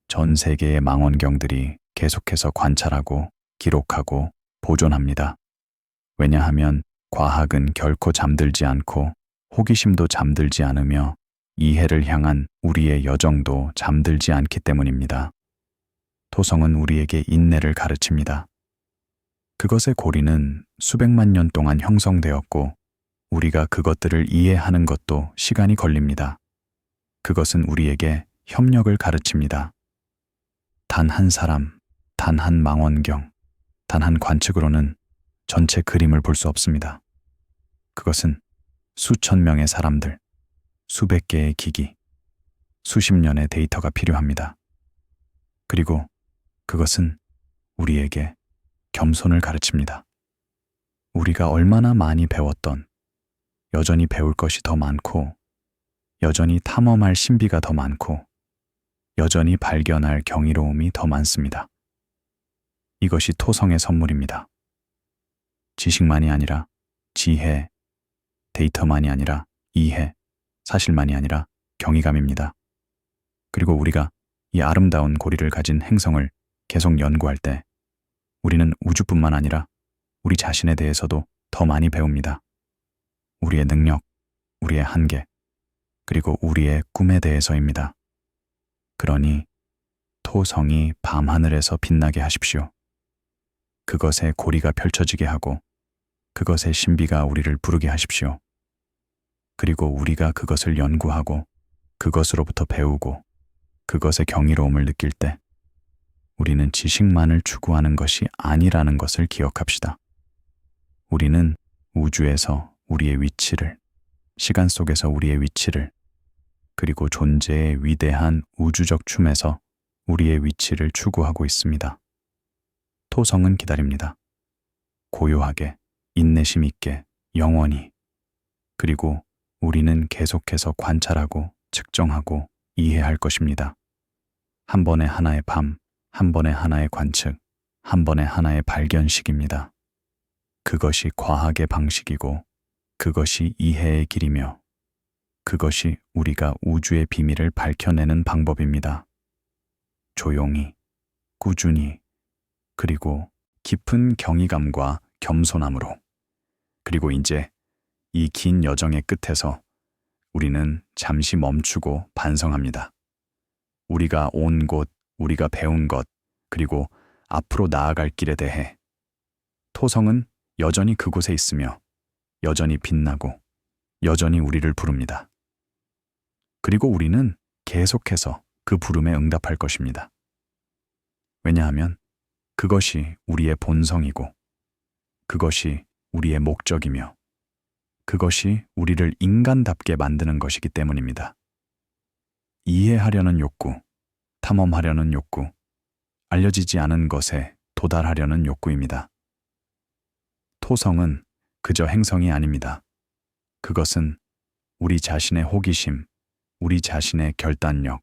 전 세계의 망원경들이 계속해서 관찰하고 기록하고 보존합니다. 왜냐하면 과학은 결코 잠들지 않고 호기심도 잠들지 않으며 이해를 향한 우리의 여정도 잠들지 않기 때문입니다. 토성은 우리에게 인내를 가르칩니다. 그것의 고리는 수백만 년 동안 형성되었고 우리가 그것들을 이해하는 것도 시간이 걸립니다. 그것은 우리에게 협력을 가르칩니다. 단 한 사람, 단 한 망원경, 단 한 관측으로는 전체 그림을 볼 수 없습니다. 그것은 수천 명의 사람들, 수백 개의 기기, 수십 년의 데이터가 필요합니다. 그리고 그것은 우리에게 겸손을 가르칩니다. 우리가 얼마나 많이 배웠던 여전히 배울 것이 더 많고 여전히 탐험할 신비가 더 많고 여전히 발견할 경이로움이 더 많습니다. 이것이 토성의 선물입니다. 지식만이 아니라 지혜, 데이터만이 아니라 이해, 사실만이 아니라 경이감입니다. 그리고 우리가 이 아름다운 고리를 가진 행성을 계속 연구할 때 우리는 우주뿐만 아니라 우리 자신에 대해서도 더 많이 배웁니다. 우리의 능력, 우리의 한계, 그리고 우리의 꿈에 대해서입니다. 그러니 토성이 밤하늘에서 빛나게 하십시오. 그것의 고리가 펼쳐지게 하고 그것의 신비가 우리를 부르게 하십시오. 그리고 우리가 그것을 연구하고 그것으로부터 배우고 그것의 경이로움을 느낄 때 우리는 지식만을 추구하는 것이 아니라는 것을 기억합시다. 우리는 우주에서 우리의 위치를, 시간 속에서 우리의 위치를, 그리고 존재의 위대한 우주적 춤에서 우리의 위치를 추구하고 있습니다. 토성은 기다립니다. 고요하게, 인내심 있게, 영원히. 그리고 우리는 계속해서 관찰하고 측정하고 이해할 것입니다. 한 번에 하나의 밤, 한 번에 하나의 관측, 한 번에 하나의 발견식입니다. 그것이 과학의 방식이고 그것이 이해의 길이며 그것이 우리가 우주의 비밀을 밝혀내는 방법입니다. 조용히, 꾸준히, 그리고 깊은 경이감과 겸손함으로. 그리고 이제 이 긴 여정의 끝에서 우리는 잠시 멈추고 반성합니다. 우리가 온 곳, 우리가 배운 것, 그리고 앞으로 나아갈 길에 대해. 토성은 여전히 그곳에 있으며 여전히 빛나고 여전히 우리를 부릅니다. 그리고 우리는 계속해서 그 부름에 응답할 것입니다. 왜냐하면 그것이 우리의 본성이고 그것이 우리의 목적이며 그것이 우리를 인간답게 만드는 것이기 때문입니다. 이해하려는 욕구, 탐험하려는 욕구, 알려지지 않은 것에 도달하려는 욕구입니다. 토성은 그저 행성이 아닙니다. 그것은 우리 자신의 호기심, 우리 자신의 결단력,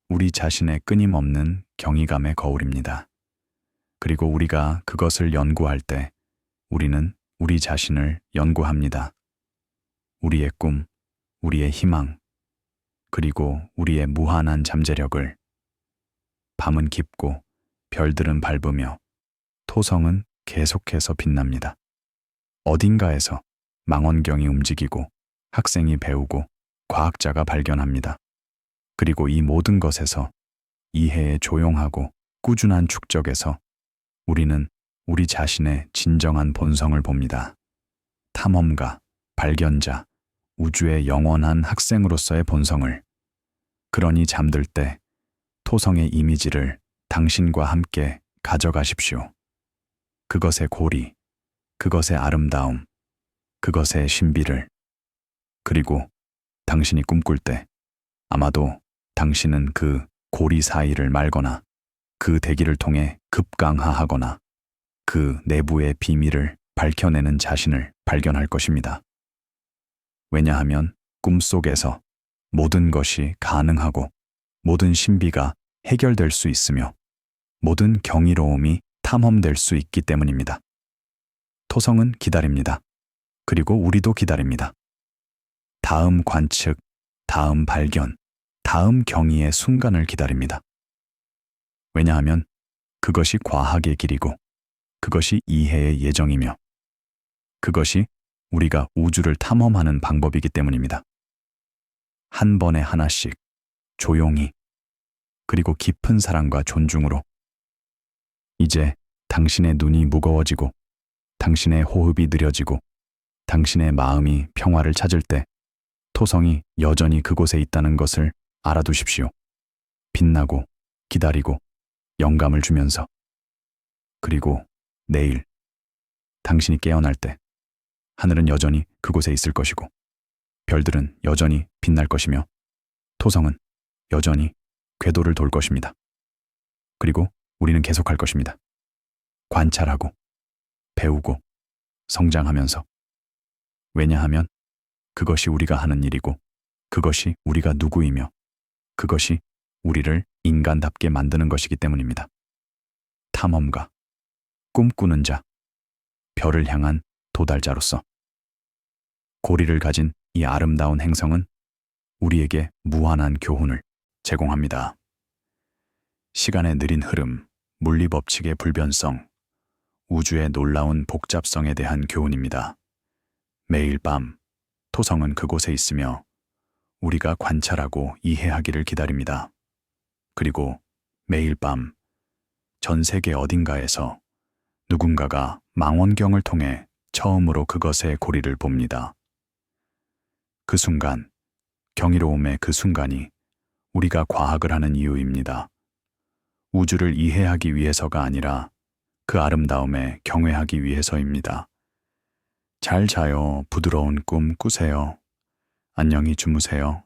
우리 자신의 끊임없는 경이감의 거울입니다. 그리고 우리가 그것을 연구할 때 우리는 우리 자신을 연구합니다. 우리의 꿈, 우리의 희망, 그리고 우리의 무한한 잠재력을. 밤은 깊고 별들은 밝으며 토성은 계속해서 빛납니다. 어딘가에서 망원경이 움직이고 학생이 배우고 과학자가 발견합니다. 그리고 이 모든 것에서 이해의 조용하고 꾸준한 축적에서 우리는 우리 자신의 진정한 본성을 봅니다. 탐험가, 발견자, 우주의 영원한 학생으로서의 본성을. 그러니 잠들 때 토성의 이미지를 당신과 함께 가져가십시오. 그것의 고리, 그것의 아름다움, 그것의 신비를. 그리고 당신이 꿈꿀 때 아마도 당신은 그 고리 사이를 말거나 그 대기를 통해 급강하하거나 그 내부의 비밀을 밝혀내는 자신을 발견할 것입니다. 왜냐하면 꿈속에서 모든 것이 가능하고 모든 신비가 해결될 수 있으며 모든 경이로움이 탐험될 수 있기 때문입니다. 토성은 기다립니다. 그리고 우리도 기다립니다. 다음 관측, 다음 발견, 다음 경이의 순간을 기다립니다. 왜냐하면 그것이 과학의 길이고 그것이 이해의 예정이며 그것이 우리가 우주를 탐험하는 방법이기 때문입니다. 한 번에 하나씩 조용히 그리고 깊은 사랑과 존중으로. 이제 당신의 눈이 무거워지고 당신의 호흡이 느려지고 당신의 마음이 평화를 찾을 때 토성이 여전히 그곳에 있다는 것을 알아두십시오. 빛나고 기다리고 영감을 주면서. 그리고 내일 당신이 깨어날 때 하늘은 여전히 그곳에 있을 것이고 별들은 여전히 빛날 것이며 토성은 여전히 궤도를 돌 것입니다. 그리고 우리는 계속할 것입니다. 관찰하고 배우고 성장하면서. 왜냐하면 그것이 우리가 하는 일이고 그것이 우리가 누구이며 그것이 우리를 인간답게 만드는 것이기 때문입니다. 탐험가, 꿈꾸는 자, 별을 향한 도달자로서. 고리를 가진 이 아름다운 행성은 우리에게 무한한 교훈을 제공합니다. 시간의 느린 흐름, 물리법칙의 불변성, 우주의 놀라운 복잡성에 대한 교훈입니다. 매일 밤 토성은 그곳에 있으며 우리가 관찰하고 이해하기를 기다립니다. 그리고 매일 밤 전 세계 어딘가에서 누군가가 망원경을 통해 처음으로 그것의 고리를 봅니다. 그 순간, 경이로움의 그 순간이 우리가 과학을 하는 이유입니다. 우주를 이해하기 위해서가 아니라 그 아름다움에 경외하기 위해서입니다. 잘 자요. 부드러운 꿈 꾸세요. 안녕히 주무세요.